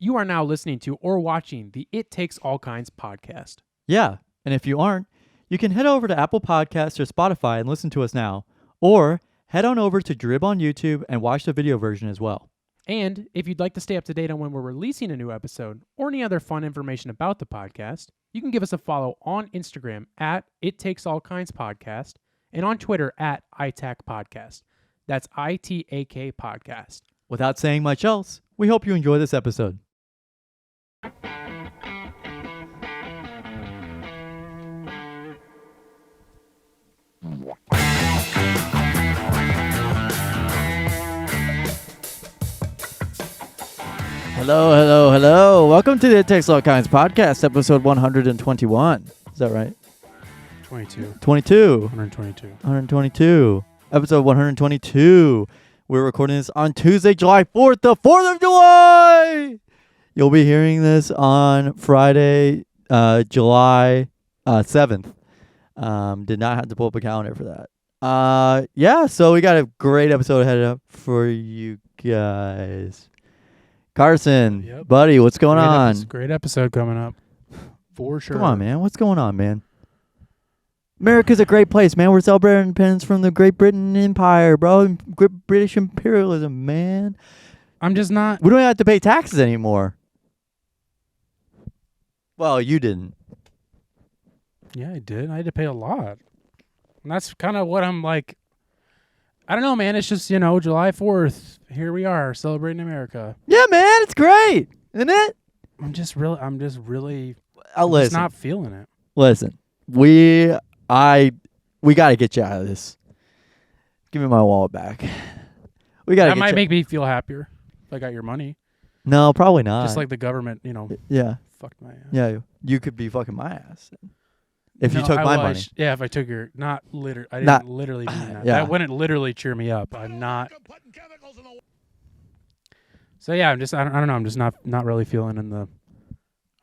You are now listening to or watching the It Takes All Kinds podcast. Yeah, and if you aren't, you can head over to Apple Podcasts or Spotify and listen to us now. Or head on over to Drib on YouTube and watch the video version as well. And if you'd like to stay up to date on when we're releasing a new episode or any other fun information about the podcast, you can give us a follow on Instagram at It Takes All Kinds Podcast and on Twitter at ITAC Podcast. That's ITAK Podcast. Without saying much else, we hope you enjoy this episode. Hello. Welcome to the It Takes All Kinds podcast, episode 121. Is that right? 122. 122. Episode 122. We're recording this on Tuesday, July 4th, the 4th of July! You'll be hearing this on Friday, July 7th. Did not have to pull up a calendar for that. So we got a great episode ahead up for you guys. Carson, buddy, what's going on? Great episode coming up. For sure. Come on, man. What's going on, man? America's a great place, man. We're celebrating independence from the Great Britain Empire, bro. British imperialism, man. I'm just not. We don't have to pay taxes anymore. Well, you didn't. Yeah, I did. I had to pay a lot. And that's kind of what I'm like. I don't know, man. It's just, July 4th. Here we are celebrating America. Yeah, man. It's great. Isn't it? I'm just really not feeling it. Listen, we got to get you out of this. Give me my wallet back. That might make me feel happier if I got your money. No, probably not. Just like the government, Yeah. Fucked my ass. Yeah, you could be fucking my ass. If you took my money. If I took your, not literally, I didn't literally mean that. Yeah. That wouldn't literally cheer me up. I'm not. So yeah, I don't know. I'm just not really feeling I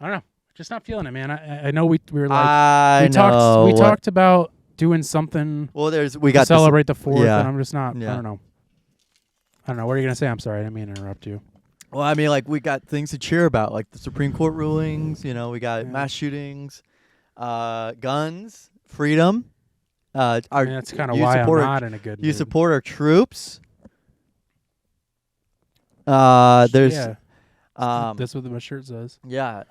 don't know. Just not feeling it, man. I know we were like, we talked about doing something. Well, we got to celebrate the 4th, yeah. and I'm just not, yeah. I don't know. What are you going to say? I'm sorry. I didn't mean to interrupt you. Well, I mean, like, we got things to cheer about, like the Supreme Court rulings, we got mass shootings, guns, freedom. That's kind of why I'm not in a good mood. You support our troops. There's that's what my shirt says. Yeah.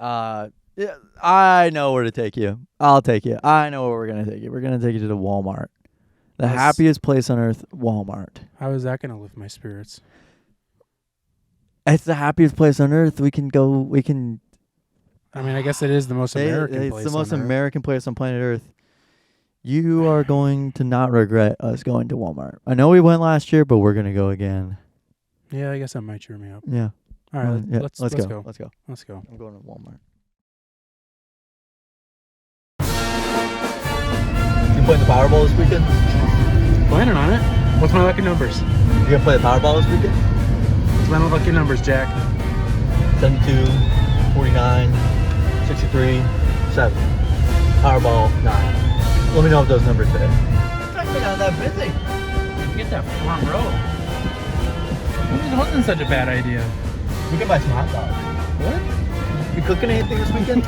I know where to take you. I'll take you. I know where we're gonna take you. We're gonna take you to the Walmart, the happiest place on earth. Walmart. How is that gonna lift my spirits? It's the happiest place on earth. We can go. I mean, I guess it is the most American place. It's the most American place on planet Earth. You are going to not regret us going to Walmart. I know we went last year, but we're gonna go again. Yeah, I guess that might cheer me up. Yeah. All right, let's go. Let's go. I'm going to Walmart. You playing the Powerball this weekend? Planning on it. What's my lucky numbers? You gonna play the Powerball this weekend? What's my lucky numbers, Jack? 72, 49, 63, 7. Powerball 9. Let me know if those numbers fit. It's not that busy. Get that front row. It wasn't such a bad idea. We can buy some hot dogs. What? You cooking anything this weekend?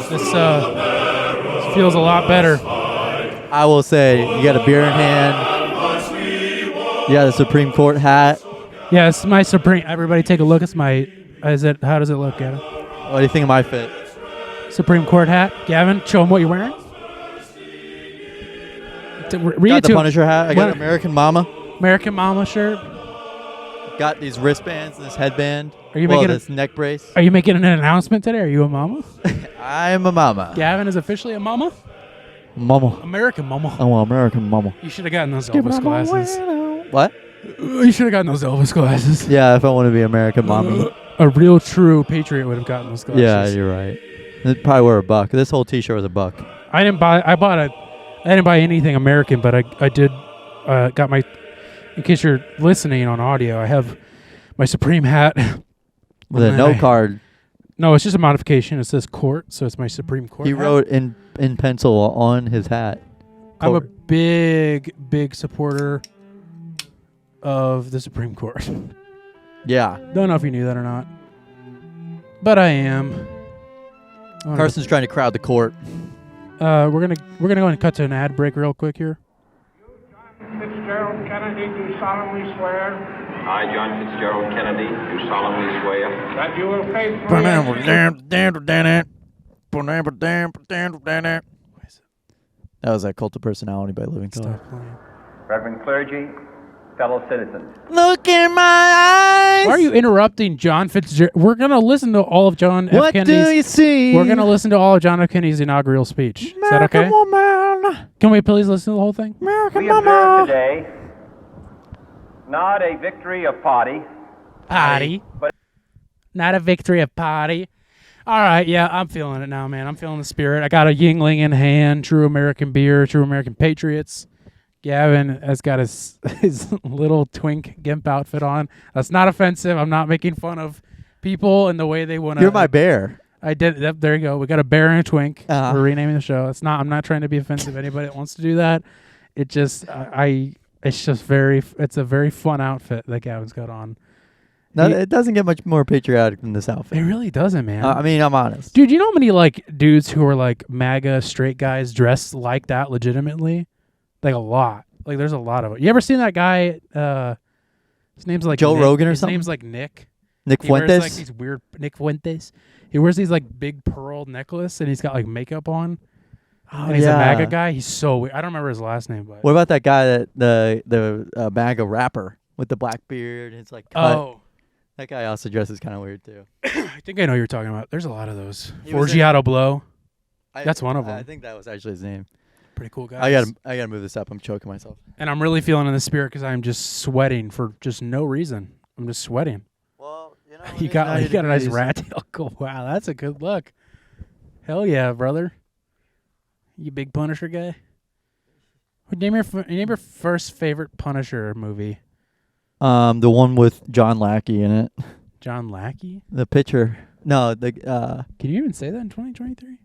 This feels a lot better. I will say, you got a beer in hand. You got a Supreme Court hat. Yes, my Supreme. Everybody take a look. It's my. How does it look, Gavin? What do you think of my fit? Supreme Court hat. Gavin, show them what you're wearing. Got the Punisher hat. I got an American Mama. American Mama shirt. got these wristbands and this headband. Are you making this neck brace? Are you making an announcement today? Are you a mama? I'm a mama. Gavin is officially a mama? Mama. American mama. I'm an American mama. You should have gotten those Elvis glasses. What? You should have gotten those Elvis glasses. Yeah, if I want to be American mommy. A real true patriot would have gotten those glasses. Yeah, you're right. It probably were $1. This whole T-shirt was $1. I didn't buy anything American, but I did got my. In case you're listening on audio, I have my Supreme hat with a note card. No, it's just a modification. It says court, so it's my Supreme Court. He wrote in pencil on his hat. I'm a big supporter of the Supreme Court. Yeah. Don't know if you knew that or not, but I am. Carson's trying to crowd the court. We're gonna go ahead and cut to an ad break real quick here. Fitzgerald Kennedy, do solemnly swear I, John Fitzgerald Kennedy, do solemnly swear that you will faithfully That was that Cult of Personality by Living Color. Reverend clergy, fellow citizens. Look in my eyes. Why are you interrupting John Fitzgerald? We're gonna listen to all of John F. Kennedy's. What do you see? We're gonna listen to all of John F. Kennedy's inaugural speech. Is that okay? American woman. Can we please listen to the whole thing? American We observe mama. today not a victory of party, But not a victory of party. All right, yeah, I'm feeling it now, man. I'm feeling the spirit. I got a Yingling in hand, true American beer, true American patriots. Gavin has got his little twink gimp outfit on. That's not offensive. I'm not making fun of people and the way they want to. You're my bear. I did. Yep, there you go. We got a bear and a twink. Uh-huh. We're renaming the show. I'm not trying to be offensive. Anybody that wants to do that, it just it's a very fun outfit that Gavin's got on. No, it doesn't get much more patriotic than this outfit. It really doesn't, man. I mean, I'm honest. Dude, you know how many like dudes who are like MAGA straight guys dressed like that legitimately? Like a lot. Like there's a lot of it. You ever seen that guy? His name's like Joe Nick. Rogan or his something? His name's like Nick. Nick He wears Fuentes? like these weird Nick Fuentes. He wears these like big pearl necklace and he's got like makeup on. And he's a MAGA guy. He's so weird. I don't remember his last name, but What about that guy that the MAGA rapper with the black beard? And it's like cut. oh, That guy also dresses kind of weird too. I think I know who you're talking about. There's a lot of those. He was Forgiato Blow. That's one of them. I think that was actually his name. Pretty cool guy. I gotta move this up. I'm choking myself. And I'm really feeling in the spirit because I'm just sweating for just no reason. I'm just sweating. Well, you know, You got a nice rat tail. Cool. Wow, that's a good look. Hell yeah, brother. You big Punisher guy. Name your first favorite Punisher movie. The one with John Lackey in it. John Lackey? The pitcher. No, the Can you even say that in 2023?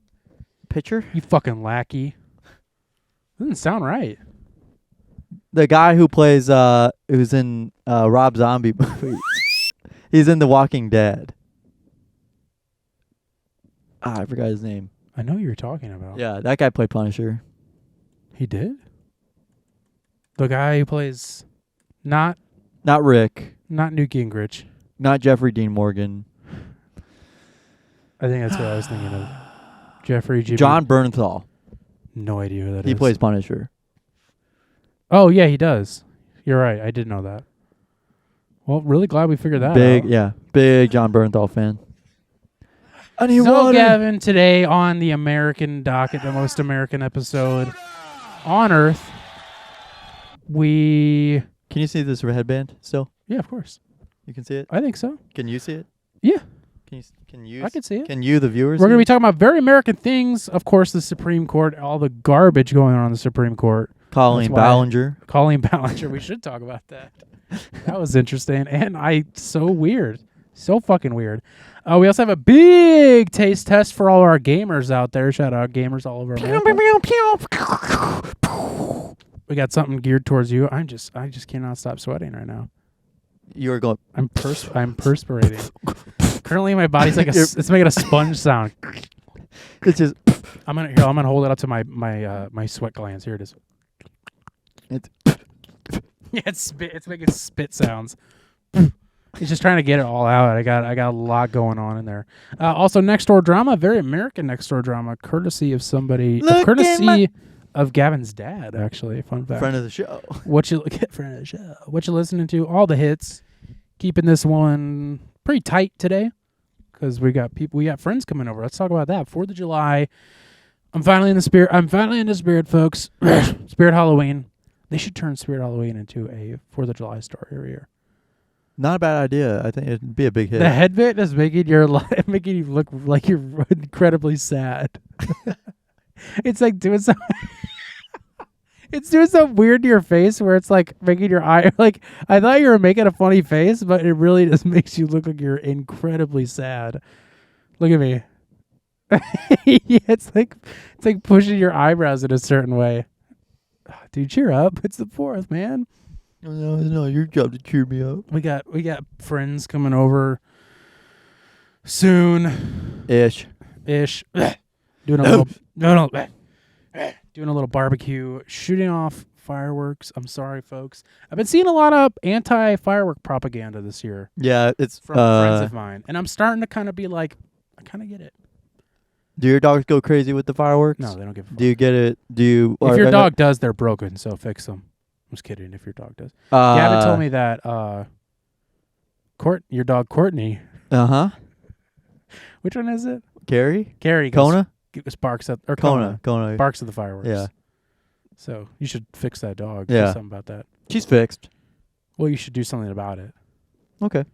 pitcher. You fucking lackey. Doesn't sound right. The guy who plays who's in Rob Zombie movie. He's in The Walking Dead. I forgot his name. I know who you're talking about. Yeah, that guy played Punisher. He did? The guy who plays not Rick. Newt Gingrich. Not Jeffrey Dean Morgan. I think that's what I was thinking of. Jeffrey G. John Bernthal. No idea who that is. He plays Punisher. Oh, yeah, he does. You're right. I did know that. Well, really glad we figured that out. Big John Bernthal fan. So, Gavin, today on the American docket, the most American episode on Earth, we... Can you see this headband still? Yeah, of course. You can see it? I think so. Can you see it? Yeah. Can you? I can see it. Can you, the viewers? We're going to be talking about very American things. Of course, the Supreme Court, all the garbage going on in the Supreme Court. Colleen Ballinger. Colleen Ballinger. We should talk about that. That was interesting. And so weird. So fucking weird. We also have a big taste test for all our gamers out there. Shout out gamers all over America. We got something geared towards you. I just cannot stop sweating right now. You are going. I'm perspirating. Currently, my body's like it's making a sponge sound. It's just. I'm gonna hold it up to my sweat glands. Here it is. Yeah, it's making spit sounds. He's just trying to get it all out. I got a lot going on in there. Also, Nextdoor Drama, very American Nextdoor Drama, courtesy of somebody, of Gavin's dad. Actually, fun fact. Friend of the show. Friend of the show. What you listening to? All the hits. keeping this one pretty tight today because we got friends coming over. Let's talk about that. 4th of July. I'm finally in the spirit, folks. Spirit Halloween. They should turn Spirit Halloween into a 4th of July story every year. Not a bad idea. I think it'd be a big hit. The head bit is making you look like you're incredibly sad. It's like doing some. It's doing something weird to your face where it's like making your eye like I thought you were making a funny face, but it really just makes you look like you're incredibly sad. Look at me. Yeah, it's like pushing your eyebrows in a certain way. Dude, cheer up. It's the 4th, man. No, your job to cheer me up. We got friends coming over soon. Ish. Doing a little barbecue, shooting off fireworks. I'm sorry, folks. I've been seeing a lot of anti-firework propaganda this year. Yeah, it's from friends of mine, and I'm starting to kind of be like, I kind of get it. Do your dogs go crazy with the fireworks? No, they don't give a fuck. Do you get it? Do you? If your dog does, they're broken, so fix them. I'm just kidding. If your dog does, Gavin told me that. Your dog Courtney. Which one is it? Carrie. Kona. Barks at or Kona barks at the fireworks. Yeah. So you should fix that dog. Yeah. Do something about that. She's fixed. Well, you should do something about it. Okay.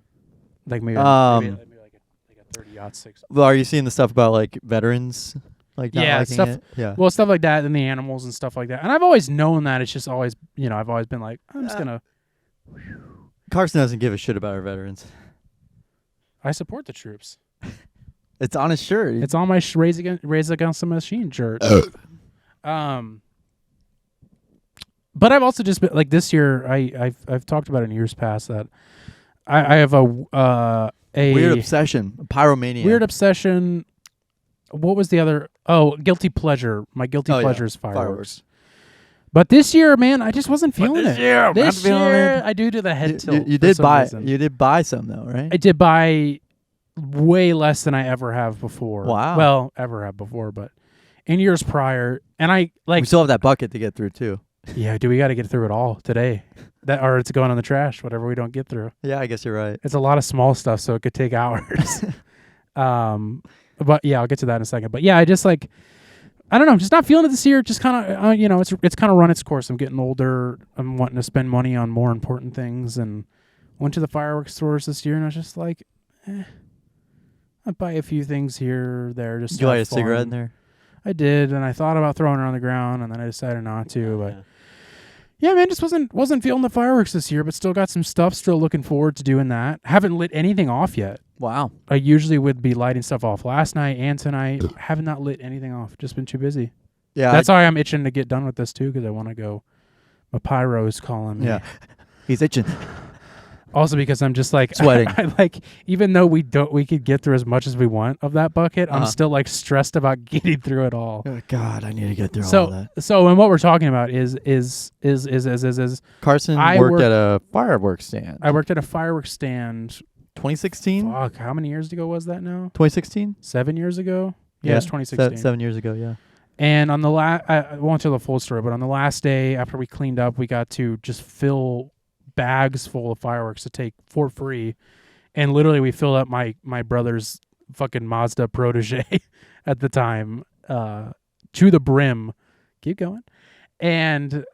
Like maybe like a 30-06. Well, are you seeing the stuff about like veterans? Like not liking stuff. It? Yeah. Well, stuff like that and the animals and stuff like that. And I've always known that. It's just always, I've always been like, I'm just gonna. Carson doesn't give a shit about our veterans. I support the troops. It's on his shirt. It's on my Raise Against the Machine shirt. But I've also just been like this year. I've talked about in years past that I have a weird obsession, pyromania. Weird obsession. What was the other? Oh, guilty pleasure. My guilty pleasure is fireworks. But this year, man, I just wasn't feeling it. This year, I do the head tilt. You did buy. You did buy some though, right? I did buy way less than I ever have before. Wow. Well, ever have before, but in years prior, and I like. We still have that bucket to get through too. Yeah, we got to get through it all today. Or it's going on the trash. Whatever we don't get through. Yeah, I guess you're right. It's a lot of small stuff, so it could take hours. But yeah, I'll get to that in a second. But yeah, I just like. I don't know. I'm just not feeling it this year. Just kind of, it's kind of run its course. I'm getting older. I'm wanting to spend money on more important things, and went to the fireworks stores this year, and I was just like, I'd buy a few things here, there. Just did you light a cigarette in there? I did, and I thought about throwing it on the ground, and then I decided not to. But yeah, man, just wasn't feeling the fireworks this year, but still got some stuff. Still looking forward to doing that. Haven't lit anything off yet. Wow. I usually would be lighting stuff off last night and tonight. Have not lit anything off. Just been too busy. Yeah. That's why I'm itching to get done with this too, because I want to go. My pyro is calling me. Yeah. He's itching. Also because I'm just like sweating. I like, even though we could get through as much as we want of that bucket, I'm still like stressed about getting through it all. Oh, God, I need to get through all that. So and what we're talking about is Carson worked at a fireworks stand. I worked at a fireworks stand. 2016? Fuck, how many years ago was that now? 2016? 7 years ago? Yeah, it's 2016. 7 years ago, yeah. And on the I won't tell the full story, but on the last day after we cleaned up, we got to just fill bags full of fireworks to take for free. And literally we filled up my brother's fucking Mazda Protege at the time to the brim. Keep going. And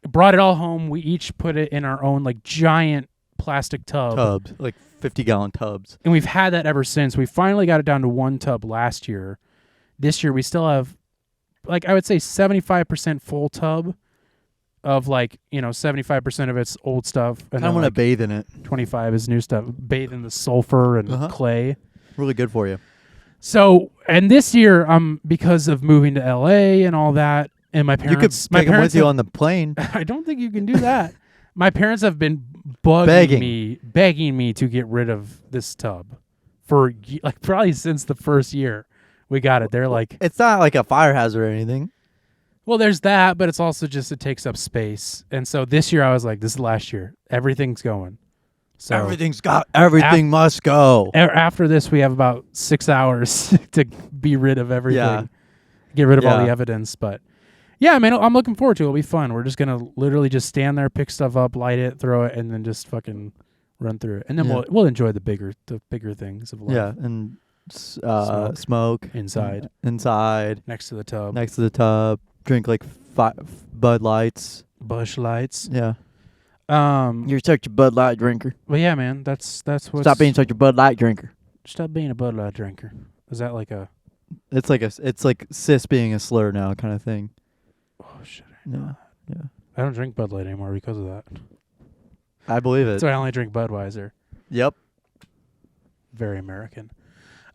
brought it all home. We each put it in our own like giant plastic tubs, like 50-gallon tubs. And we've had that ever since. We finally got it down to one tub last year. This year we still have, like, I would say 75% full tub of, like, 75% of it's old stuff. And I want to bathe in it. 25 is new stuff. Bathe in the sulfur and clay. Really good for you. So, and this year, because of moving to LA and all that, and my parents... You could take them with you on the plane. I don't think you can do that. My parents have been begging me to get rid of this tub for like probably since the first year we got it. They're like, it's not like a fire hazard or anything. Well, there's that, but it's also just it takes up space. And so this year I was like, this is last year. Everything's going. So everything must go. After this, we have about 6 hours to be rid of everything. Yeah. Get rid of all the evidence, but. Yeah, man, I'm looking forward to it. It'll be fun. We're just going to literally just stand there, pick stuff up, light it, throw it, and then just fucking run through it, and then Yeah. we'll enjoy the bigger things of life. Yeah, and smoke Inside. Next to the tub. next to the tub. Drink like 5 Bud Lights. Bush Lights. Yeah. Um, You're such a Bud Light drinker. but yeah, man, that's what. Stop being such a Bud Light drinker. Stop being a Bud Light drinker. Is that like a? It's like cis being a slur now kind of thing. Oh shit! Yeah. Yeah. I don't drink Bud Light anymore because of that. I believe it. So I only drink Budweiser. Yep. Very American.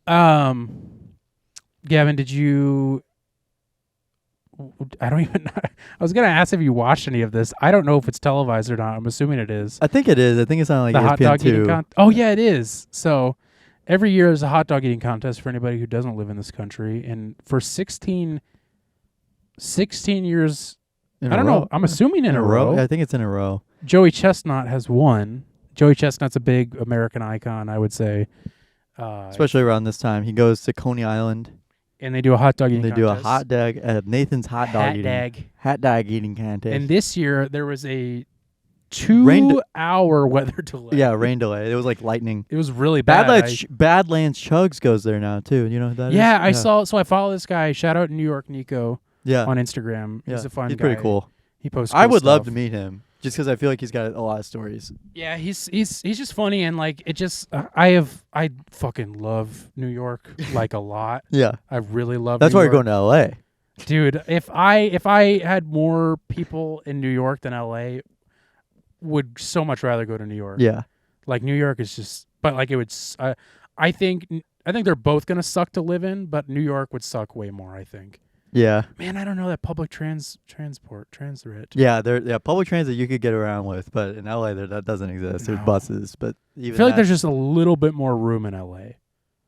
Gavin, did you? I don't even know. I was gonna ask if you watched any of this. I don't know if it's televised or not. I'm assuming it is. I think it is. I think it's on like The ESPN hot dog 2. eating Oh yeah, it is. So every year there's a hot dog eating contest for anybody who doesn't live in this country, and for 16 years. In I a don't row. know. I'm assuming in a row. I think it's in a row. Joey Chestnut has won. Joey Chestnut's a big American icon, I would say. Especially around this time. He goes to Coney Island. And they do a hot dog eating They contest. do a hot dog, Nathan's hot dog eating contest. And this year there was a 2-hour weather delay. Yeah, rain delay. It was like lightning. It was really bad. Badlands Chugs goes there now too. You know who that is? Yeah, I saw. So I follow this guy. Shout out New York Nico Yeah, on Instagram. He's a fun guy. He's pretty cool. He posts. I cool would love stuff. to meet him just because I feel like he's got a lot of stories. Yeah, he's just funny and like it just I fucking love New York like a lot. Yeah, I really love. that's New why York. you're going to L.A. Dude, if I had more people in New York than LA, would so much rather go to New York. Yeah, Like New York is just, but like it would. I think they're both gonna suck to live in, but New York would suck way more. I think. yeah, Man, I don't know that public transit. yeah. Public transit you could get around with, but in L.A. that doesn't exist. There's No. buses, but I even feel like that, there's just a little bit more room in LA.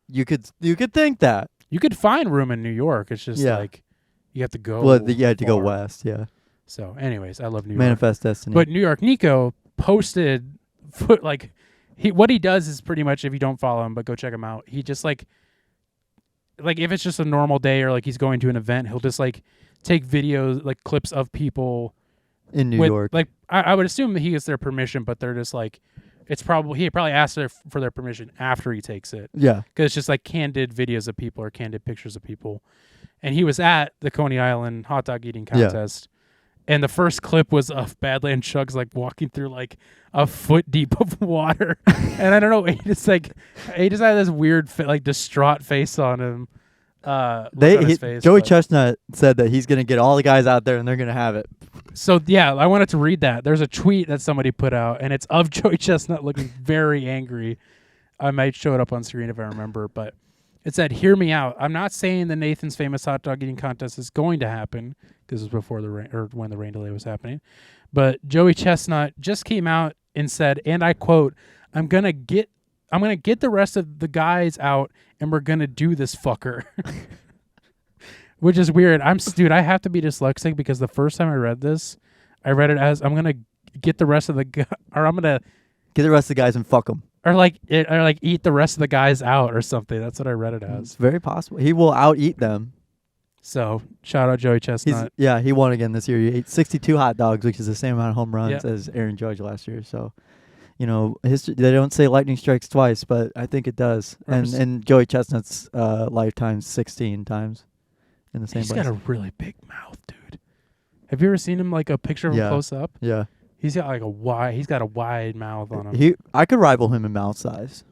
you could think that. You could find room in New York. It's just Yeah. like you have to go. Well, you had to go far. west. Yeah, So, anyways, I love New York. manifest destiny. But New York Nico posted what he does is pretty much, if you don't follow him, but go check him out. He just like if it's just a normal day or like he's going to an event, he'll just like take videos, like clips of people in New York. Like I would assume that he gets their permission, but they're just like he probably asked for their permission after he takes it. Yeah, Because it's just like candid videos of people or candid pictures of people. And he was at the Coney Island hot dog eating contest. And the first clip was of Badland Chugs like walking through like a foot deep of water. And I don't know, he just had this weird like distraught face on him. Look on his face, Joey but- Chestnut said that he's gonna get all the guys out there and they're gonna have it. So yeah, I wanted to read that. There's a tweet that somebody put out, and it's of Joey Chestnut looking very angry. I might show it up on screen if I remember, but it said, "Hear me out. I'm not saying the Nathan's famous hot dog eating contest is going to happen. This was before the rain or when the rain delay was happening, but Joey Chestnut just came out and said, and I quote, I'm gonna get the rest of the guys out, and we're gonna do this fucker." Which is weird. Dude, I have to be dyslexic because the first time I read this, I read it as I'm gonna get the rest of the or I'm gonna Get the rest of the guys and fuck them. or eat the rest of the guys out or something. That's what I read it as. It's very possible. He will out eat them. So shout out Joey Chestnut. He won again this year. He ate 62 hot dogs, which is the same amount of home runs Yeah. as Aaron Judge last year. So, history, they don't say lightning strikes twice, but I think it does. And Joey Chestnut's lifetime 16 times in the same He's place. got a really big mouth, dude. Have you ever seen him like a picture of him Yeah. close up? Yeah. He's got like he's got a wide mouth on him. I could rival him in mouth size.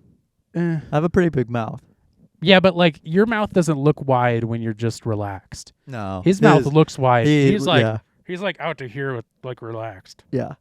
Eh. I have a pretty big mouth. Yeah, but like your mouth doesn't look wide when you're just relaxed. No. His mouth looks wide. He's like yeah. he's like out to here with like relaxed. Yeah.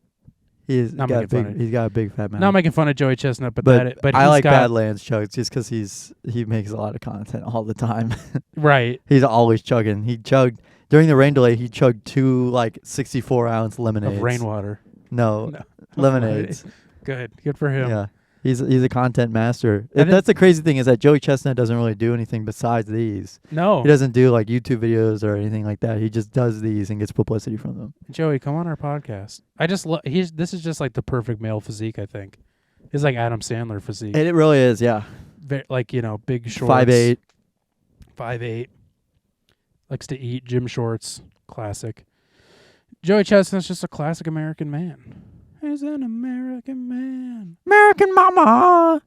He's Not got making fun of- he's got a big fat mouth. Not making fun of Joey Chestnut, but I he's like got, Badlands Chugs just because he makes a lot of content all the time. right. He's always chugging. He chugged during the rain delay. He chugged 2 64-ounce lemonades. Of rainwater. No, No. lemonades. Good for him. Yeah, he's a content master. I That's the crazy thing is that Joey Chestnut doesn't really do anything besides these. No, He doesn't do like YouTube videos or anything like that. He just does these and gets publicity from them. Joey, come on our podcast. I just this is just like the perfect male physique. I think it's like Adam Sandler physique. And it really is. Yeah, Like big shorts. 5'8". 5'8". Likes to eat gym shorts. Classic. Joey Chestnut's just a classic American man. He's an American man. American mama.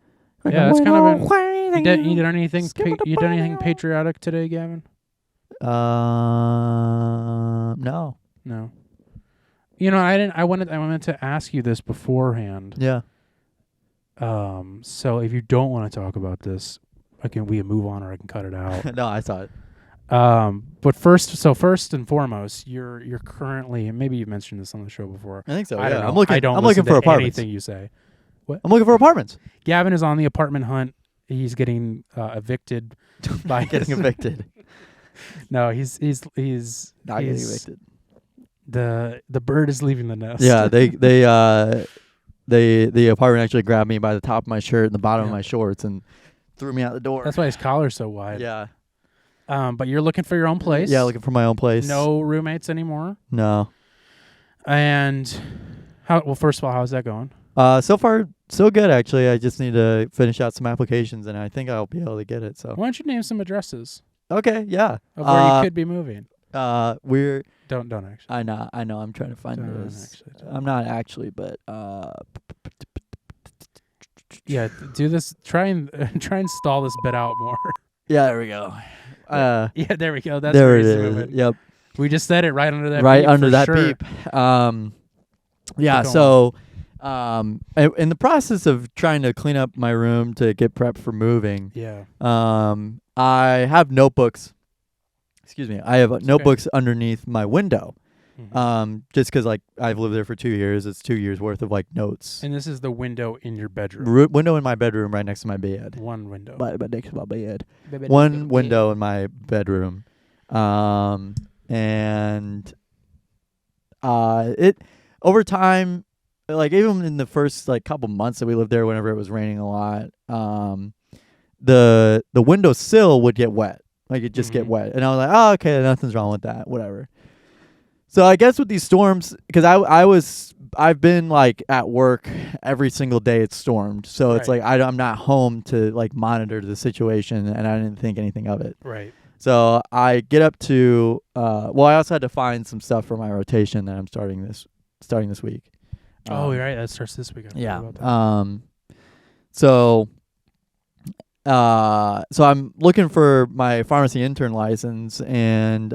Yeah, that's kind of you did anything? You done anything patriotic today, Gavin? No. No. You know, I didn't. I wanted to ask you this beforehand. Yeah. So if you don't want to talk about this, we can move on, or I can cut it out. No, I saw it. But first and foremost, you're currently, and maybe you've mentioned this on the show before. I think so. I don't know. I'm looking. I don't I'm looking listen for to apartments. anything you say. I'm looking for apartments. Gavin is on the apartment hunt. He's getting evicted by Getting evicted. No, he's Not getting evicted. The bird is leaving the nest. Yeah, the apartment actually grabbed me by the top of my shirt and the bottom of my shorts and threw me out the door. That's why his collar's so wide. Yeah. But you're looking for your own place. Yeah, looking for my own place. No roommates anymore. No. And first of all, how's that going? So far, so good, actually. I just need to finish out some applications, and I think I'll be able to get it. So. Why don't you name some addresses Okay, yeah. of where you could be moving? We're... Don't actually. I know. I'm trying to find those. Don't. I'm not actually, but... Yeah, do this. Try and stall this bit out more. Yeah, there we go. Yeah, there we go. That's there where it he's is. moving. Yep. We just said it right under that. Right beep under for that sure. beep. Yeah. So, in the process of trying to clean up my room to get prepped for moving, Yeah. I have notebooks. Excuse me. I have notebooks underneath my window. Mhm. Just because like I've lived there for 2 years, it's 2 years worth of like notes. And this is the window in your bedroom. Window in my bedroom, right next to my bed. One window. But next to my bed. One window in my bedroom. And it over time, like even in the first like couple months that we lived there, whenever it was raining a lot, the windowsill would get wet. Like it just get wet, and I was like, oh, okay, nothing's wrong with that, whatever. So I guess with these storms, because I've been like at work every single day it's stormed, so it's like I'm not home to like monitor the situation, and I didn't think anything of it. Right. So I get up to I also had to find some stuff for my rotation that I'm starting this week. Oh, right, that starts this weekend. Yeah. So I'm looking for my pharmacy intern license, and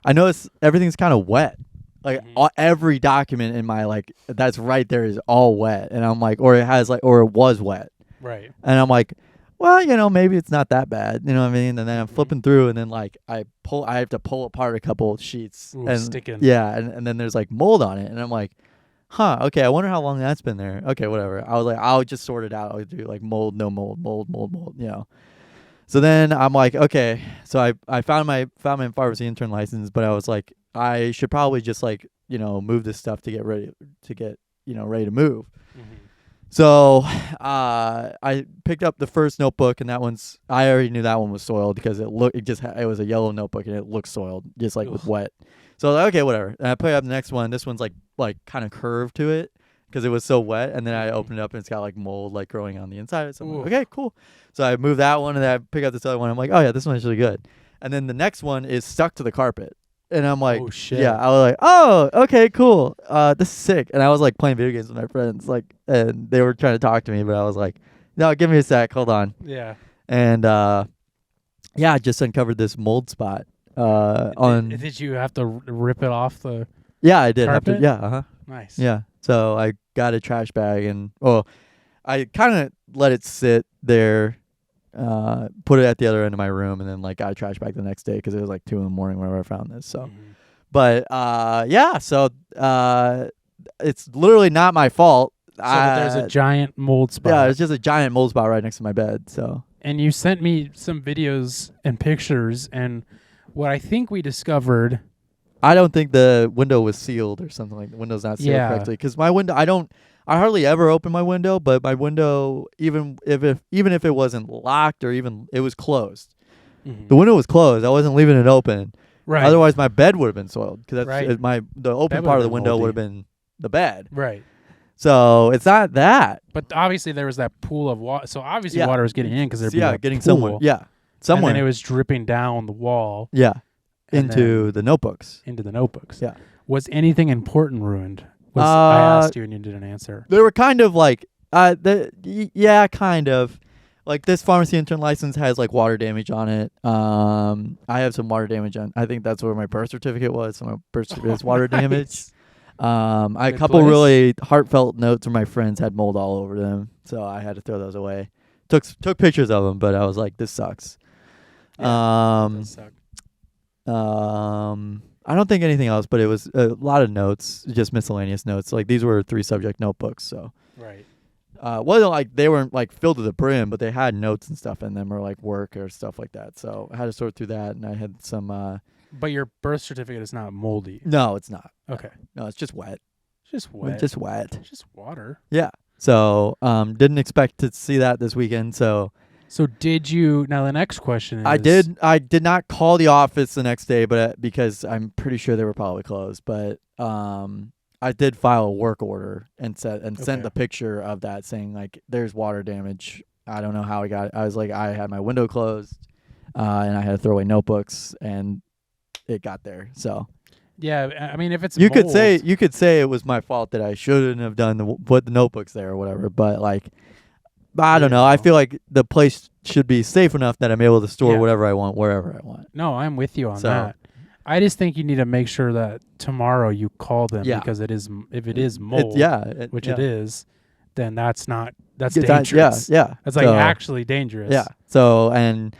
I noticed everything's kind of wet. Like every document in my like that's right there is all wet, and I'm like, or it was wet. Right. And I'm like, well, maybe it's not that bad. You know what I mean? And then I'm flipping through, and then like I have to pull apart a couple sheets. Ooh, and sticking. Yeah, and then there's like mold on it, and I'm like, huh, okay, I wonder how long that's been there. Okay, whatever. I was like, I'll just sort it out. I'll do like mold, no mold, mold, So then I'm like, okay. So I found my pharmacy intern license, but I was like, I should probably just like, move this stuff to get ready to move. So I picked up the first notebook, and I already knew that one was soiled because it was a yellow notebook and it looked soiled, just like with wet. So I was like, okay, whatever. And I put up the next one. This one's like kind of curved to it because it was so wet. And then I opened it up, and it's got like mold like growing on the inside. So I'm like, okay, cool. So I moved that one, and then I pick up this other one. I'm like, oh yeah, this one's really good. And then the next one is stuck to the carpet. And I'm like, oh shit. Yeah, I was like, oh, okay, cool. This is sick. And I was like playing video games with my friends, like, and they were trying to talk to me, but I was like, no, give me a sec, hold on. Yeah. And I just uncovered this mold spot. Did you have to rip it off the? Yeah, I did. Carpet? Nice. Yeah. So I got a trash bag, and I kind of let it sit there. Put it at the other end of my room, and then like got a trash bag the next day because it was like 2 a.m. whenever I found this. So, but so it's literally not my fault. So there's a giant mold spot. Yeah, it's just a giant mold spot right next to my bed. So. And you sent me some videos and pictures, and what I think we discovered. I don't think the window was sealed or something like the window's not sealed correctly, because my window I hardly ever open my window, but my window, even if it wasn't locked or even it was closed, the window was closed. I wasn't leaving it open. Right. Otherwise, my bed would have been soiled because the open Bed part of the would've been window moldy. would have been the bed. Right. So it's not that. But obviously there was that pool of water. So obviously water was getting in because there'd be getting pool. somewhere. Yeah, somewhere. And then it was dripping down the wall. Yeah, and into the notebooks. Into the notebooks. Yeah. Was anything important ruined? I asked you and you didn't answer. They were kind of like, yeah, kind of. Like this pharmacy intern license has like water damage on it. I have some water damage on. I think that's where my birth certificate was. So my birth certificate has water damage. I had a couple really heartfelt notes where my friends had mold all over them, so I had to throw those away. Took pictures of them, but I was like, this sucks. Yeah, it does suck. I don't think anything else, but it was a lot of notes, just miscellaneous notes. Like these were 3-subject notebooks, so. Right. Wasn't like they weren't like filled to the brim, but they had notes and stuff in them or like work or stuff like that. So I had to sort through that, and I had some. But your birth certificate is not moldy. No, it's not. Okay. No, it's just wet. Just wet. Just wet. Just water. Yeah. So didn't expect to see that this weekend. So did you? Now the next question is. I did not call the office the next day, but because I'm pretty sure they were probably closed. But I did file a work order and sent the picture of that saying like there's water damage. I don't know how I got it. I was like I had my window closed, and I had to throw away notebooks, and it got there. So yeah, I mean if it's you mold, could say it was my fault that I shouldn't have put the notebooks there or whatever. But like I don't know. I feel like the place should be safe enough that I'm able to store whatever I want wherever I want. No, I'm with you on that. I just think you need to make sure that tomorrow you call them because if it is mold, which it is, then that's dangerous. That's like actually dangerous. Yeah. So and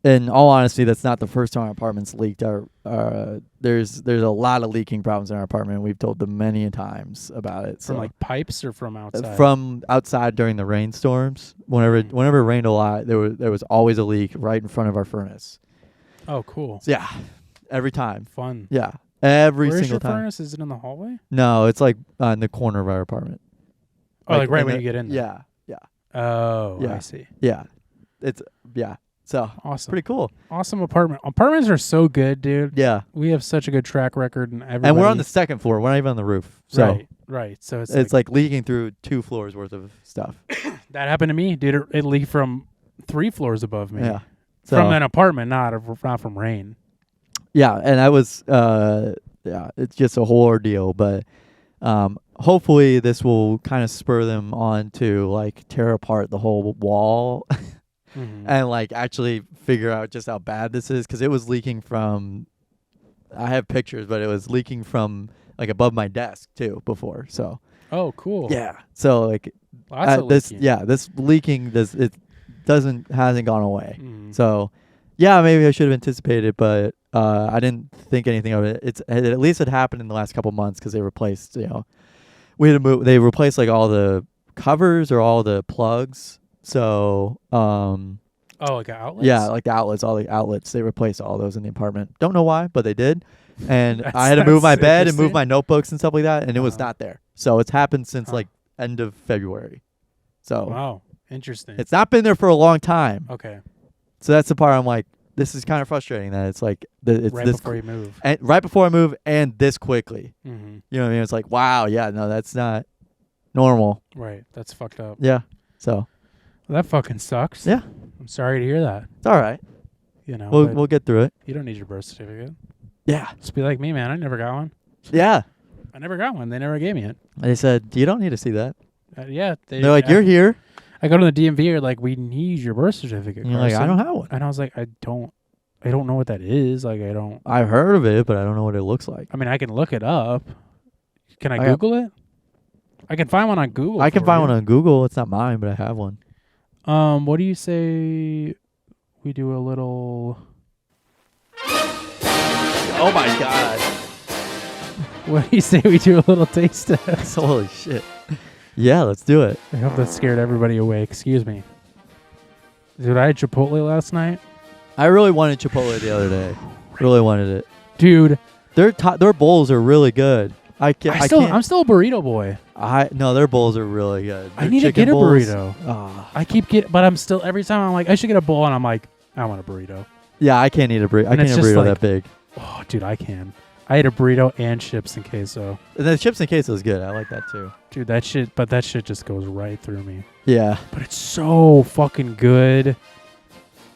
in all honesty, that's not the first time our apartment's leaked. There's a lot of leaking problems in our apartment. We've told them many times about it. From like pipes or from outside? From outside during the rainstorms. Whenever it rained a lot, there was always a leak right in front of our furnace. Oh, cool. Yeah, every time. Fun. Yeah, every Where's single time. Where's your furnace? Is it in the hallway? No, it's like in the corner of our apartment. Oh, like right when you get in there? Yeah. Oh, yeah. I see. Yeah, so awesome. Pretty cool. Awesome apartment. Apartments are so good, dude. Yeah. We have such a good track record. And we're on the second floor. We're not even on the roof. So Right. So it's like leaking through 2 floors worth of stuff. That happened to me, dude. It leaked from 3 floors above me. Yeah. So, from an apartment, not from rain. Yeah, and I was it's just a whole ordeal, but hopefully this will kind of spur them on to like tear apart the whole wall and like actually figure out just how bad this is, because it was leaking from, I have pictures, but it was leaking from like above my desk too before. So oh, cool. Yeah. So like this leaking hasn't gone away. So yeah, maybe I should have anticipated, but I didn't think anything of it. At least it happened in the last couple months because they replaced, we had to move. They replaced like all the covers or all the plugs. So like outlets. Yeah, like the outlets, all the outlets. They replaced all those in the apartment. Don't know why, but they did. And I had to move my bed and move my notebooks and stuff like that, and it was not there. So it's happened since like end of February. So wow, interesting. It's not been there for a long time. Okay. So that's the part I'm like, this is kind of frustrating that it's like it's right this before you move. And right before I move and this quickly. Mm-hmm. You know what I mean? It's like, wow, yeah, no, that's not normal. Right. That's fucked up. Yeah. So that fucking sucks. Yeah. I'm sorry to hear that. It's all right. We'll get through it. You don't need your birth certificate. Yeah. Just be like me, man. I never got one. Yeah. I never got one. They never gave me it. They said, you don't need to see that. Yeah. They're like, you're here. I go to the DMV. They're like, we need your birth certificate. And you're like, I don't have one. And I was like, I don't know what that is. Like, I don't. I've heard of it, but I don't know what it looks like. I mean, I can look it up. Can I Google it? I can find one on Google. I can find one on Google. It's not mine, but I have one. What do you say we do a little... Oh my God. What do you say we do a little taste test? Holy shit. Yeah, let's do it. I hope that scared everybody away. Excuse me. Dude, I had Chipotle last night. I really wanted Chipotle the other day. Really wanted it. Dude. Their bowls are really good. I'm still a burrito boy. No, their bowls are really good. I need to get a burrito. I keep but I'm still, every time I'm like, I should get a bowl, and I'm like, I want a burrito. Yeah, I can't eat a burrito. I can't eat a burrito that big. Oh, dude, I can. I ate a burrito and chips and queso. And the chips and queso is good. I like that too. Dude, that shit just goes right through me. Yeah. But it's so fucking good.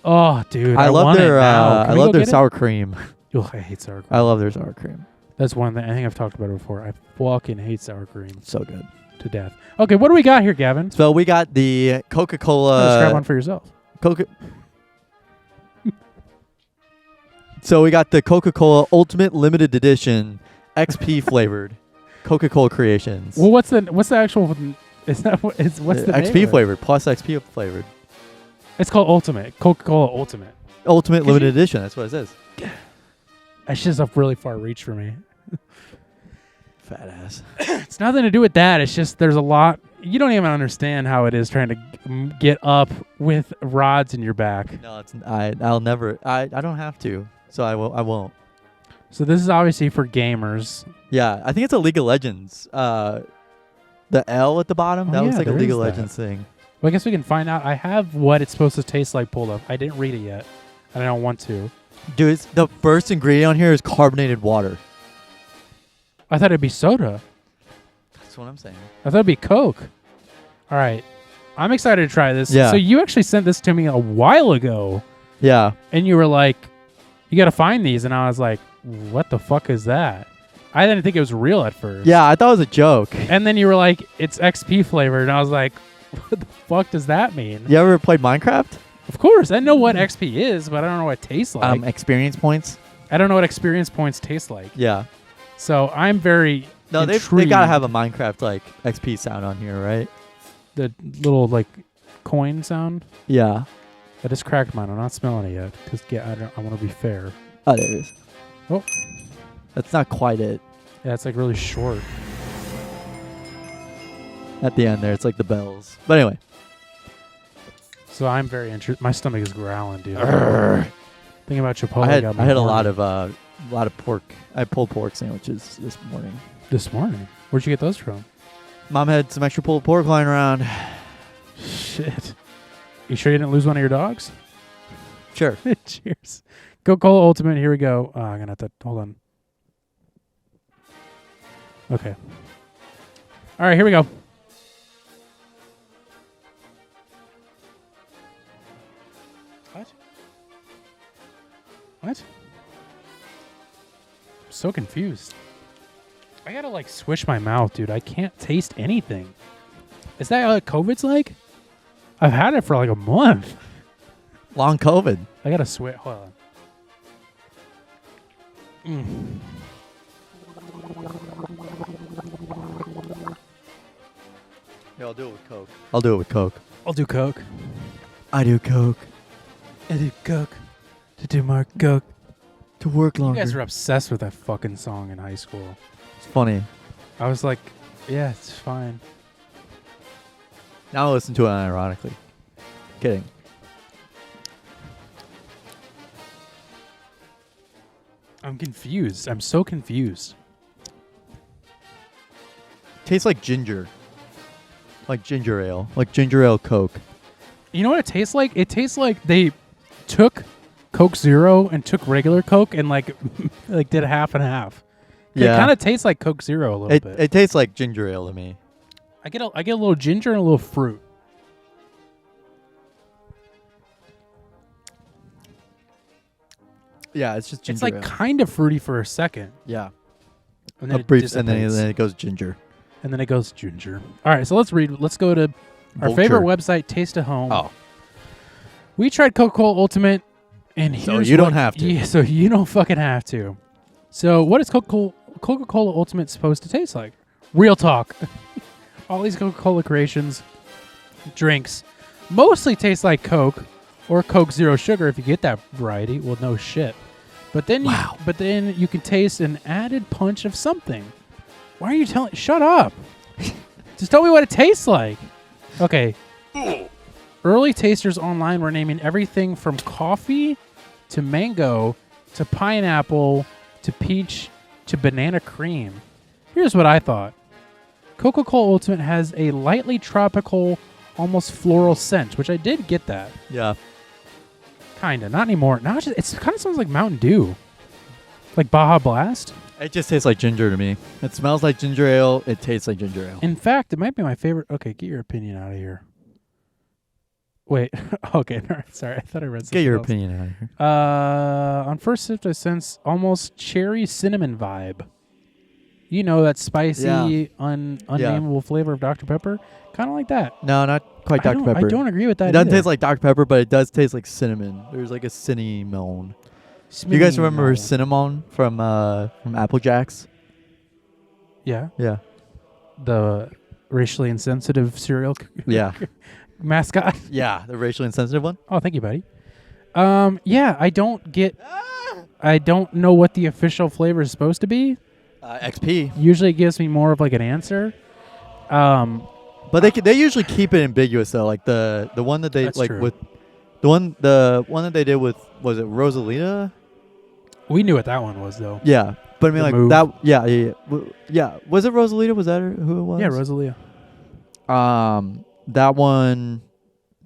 Oh, dude, I love their sour cream. Oh, I hate sour cream. I love their sour cream. That's one thing. I think I've talked about it before. I fucking hate sour cream So good. to death. Okay, what do we got here, Gavin? So we got the Just Coca-Cola. grab one for yourself. So we got the Coca-Cola Ultimate Limited Edition XP flavored Coca-Cola Creations. Well, what's the actual? Is that what's the name of XP it? flavored plus XP flavored. It's called Ultimate. Coca-Cola Ultimate. Ultimate Limited Edition. That's what it says. That's just a really far reach for me. Fat ass. It's nothing to do with that. It's just there's a lot. You don't even understand how it is trying to get up with rods in your back. No, it's I'll never. I don't have to. So I won't. So this is obviously for gamers. Yeah, I think it's a League of Legends. The L at the bottom. Oh, That looks yeah, like a there League is of that. Legends thing. Well, I guess we can find out. I have what it's supposed to taste like pulled up. I didn't read it yet, and I don't want to. Dude, the first ingredient on here is carbonated water. I thought it'd be soda. That's what I'm saying. I thought it'd be Coke. All right. I'm excited to try this. Yeah. So you actually sent this to me a while ago, Yeah. and you were like, you got to find these. And I was like, what the fuck is that? I didn't think it was real at first. Yeah, I thought it was a joke. And then you were like, it's XP flavored. And I was like, what the fuck does that mean? You ever played Minecraft? Of course. I know what XP is, but I don't know what it tastes like. Experience points. I don't know what experience points taste like. Yeah. So I'm very No, they intrigued. gotta have a Minecraft like XP sound on here, right? The little like coin sound. Yeah. I just cracked mine. I'm not smelling it yet because I want to be fair. Oh, there it is. Oh. That's not quite it. Yeah, it's like really short. At the end there, it's like the bells. But anyway. So I'm very interested. My stomach is growling, dude. Urgh. Thinking about Chipotle. I had got me a horny. lot of pork. I had pulled pork sandwiches this morning. This morning. Where'd you get those from? Mom had some extra pulled pork lying around. Shit. You sure you didn't lose one of your dogs? Sure. Cheers. Coca-Cola Ultimate. Here we go. I'm gonna have to hold on. Okay. All right, here we go. What? What? I'm so confused. I gotta like swish my mouth, dude. I can't taste anything. Is that what COVID's like? I've had it for like a month. Long COVID. I gotta sweat. Hold on. Yeah, I'll do it with Coke. I'll do it with Coke. I'll do Coke. I do Coke. I do Coke. To do more Coke. To work You longer. guys were obsessed with that fucking song in high school. It's funny. I was like, yeah, it's fine. Now I listen to it unironically. Kidding. I'm confused. I'm so confused. Tastes like ginger. Like ginger ale. Like ginger ale Coke. You know what it tastes like? It tastes like they took Coke Zero and took regular Coke and like like did half and half. Yeah. It kind of tastes like Coke Zero a little bit. It tastes like ginger ale to me. I get a little ginger and a little fruit. Yeah, it's just ginger It's like ale. kind of fruity for a second, Yeah. and then A brief, it and then dissipates. it goes ginger. And then it goes ginger. All right, so let's read. Let's go to our Vulture. favorite website, Taste of Home. Oh. We tried Coca-Cola Ultimate, and So here's you don't what- have to. Yeah, so you don't fucking have to. So what is Coca-Cola Ultimate supposed to taste like? Real talk. All these Coca-Cola creations, drinks, mostly taste like Coke or Coke Zero Sugar if you get that variety. Well, no shit. But then, you can taste an added punch of something. Why are you telling? Shut up. Just tell me what it tastes like. Okay. Early tasters online were naming everything from coffee to mango to pineapple to peach to banana cream. Here's what I thought. Coca-Cola Ultimate has a lightly tropical, almost floral scent, which I did get that. Yeah. Kinda. Not anymore. Now it kind of sounds like Mountain Dew. Like Baja Blast. It just tastes like ginger to me. It smells like ginger ale. It tastes like ginger ale. In fact, it might be my favorite. Okay, get your opinion out of here. Wait. Okay. All right, sorry. I thought I read something Get your else. opinion out of here. On first sip, I sense almost cherry cinnamon vibe. You know, that spicy, Yeah. unnameable flavor of Dr. Pepper? Kind of like that. No, not quite Dr. Pepper. I don't agree with that It doesn't either. taste like Dr. Pepper, but it does taste like cinnamon. There's like a cinnamon. You guys remember No. cinnamon from Apple Jacks? Yeah. Yeah. The racially insensitive cereal Yeah. mascot. Yeah, the racially insensitive one. Oh, thank you, buddy. Yeah, I don't know what the official flavor is supposed to be. XP. Usually it gives me more of like an answer. But they usually keep it ambiguous though. Like the one that they That's like true. with the one that they did with, was it Rosalita? We knew what that one was though. Yeah. But I mean The like move. that yeah. Was it Rosalita? Was that who it was? Yeah, Rosalia. That one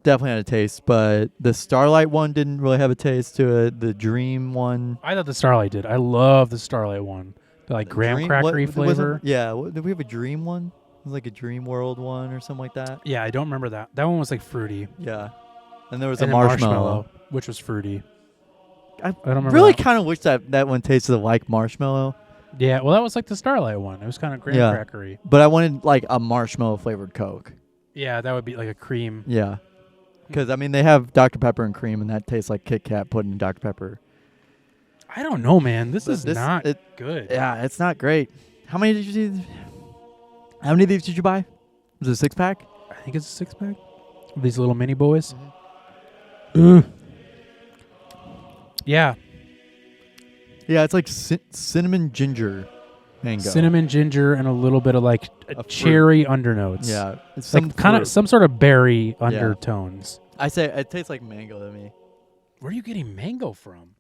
definitely had a taste, but the Starlight one didn't really have a taste to it. The Dream one, I thought the Starlight did. I love the Starlight one. The like graham Dream- crackery what- flavor. Yeah, did we have a Dream one? It was like a Dream World one or something like that. Yeah, I don't remember that. That one was like fruity. Yeah, and there was And a then marshmallow. which was fruity. I don't remember really that. kind of wish that one tasted like marshmallow, Yeah, well, that was like the Starlight one. It was kind of graham Yeah. crackery. but I wanted like a marshmallow flavored Coke. Yeah, that would be like a cream. Yeah, because I mean they have Dr. Pepper and cream, and that tastes like Kit Kat put in Dr. Pepper. I don't know, man. This But is not it- good. Yeah, it's not great. How many did you see? How many of these did you buy? Was it a 6-pack? I think it's a 6-pack. These little mini boys. Mm-hmm. Ugh. Yeah, Yeah, it's like cinnamon ginger mango. cinnamon ginger and a little bit of like fruit. cherry undernotes. Yeah, it's like kind of fruit. some sort of berry undertones. I say it tastes like mango to me. Where are you getting mango from?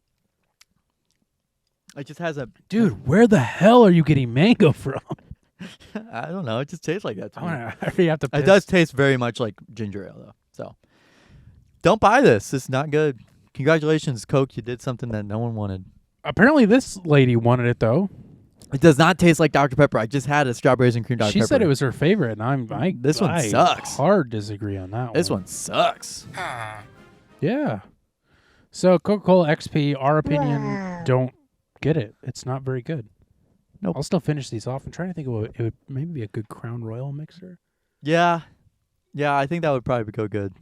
It just has a Dude, where the hell are you getting mango from? I don't know. It just tastes like that to me. I already have to piss. It does taste very much like ginger ale though. So don't buy this. It's not good. Congratulations, Coke. You did something that no one wanted. Apparently this lady wanted it though. It does not taste like Dr. Pepper. I just had a strawberries and cream Dr. She Pepper. said it was her favorite, and This one I sucks. hard disagree on that one. This one sucks. Yeah. So Coca-Cola XP, our opinion, don't get it. It's not very good. Nope. I'll still finish these off. I'm trying to think of what it would maybe be a good Crown Royal mixer. Yeah. Yeah, I think that would probably go good.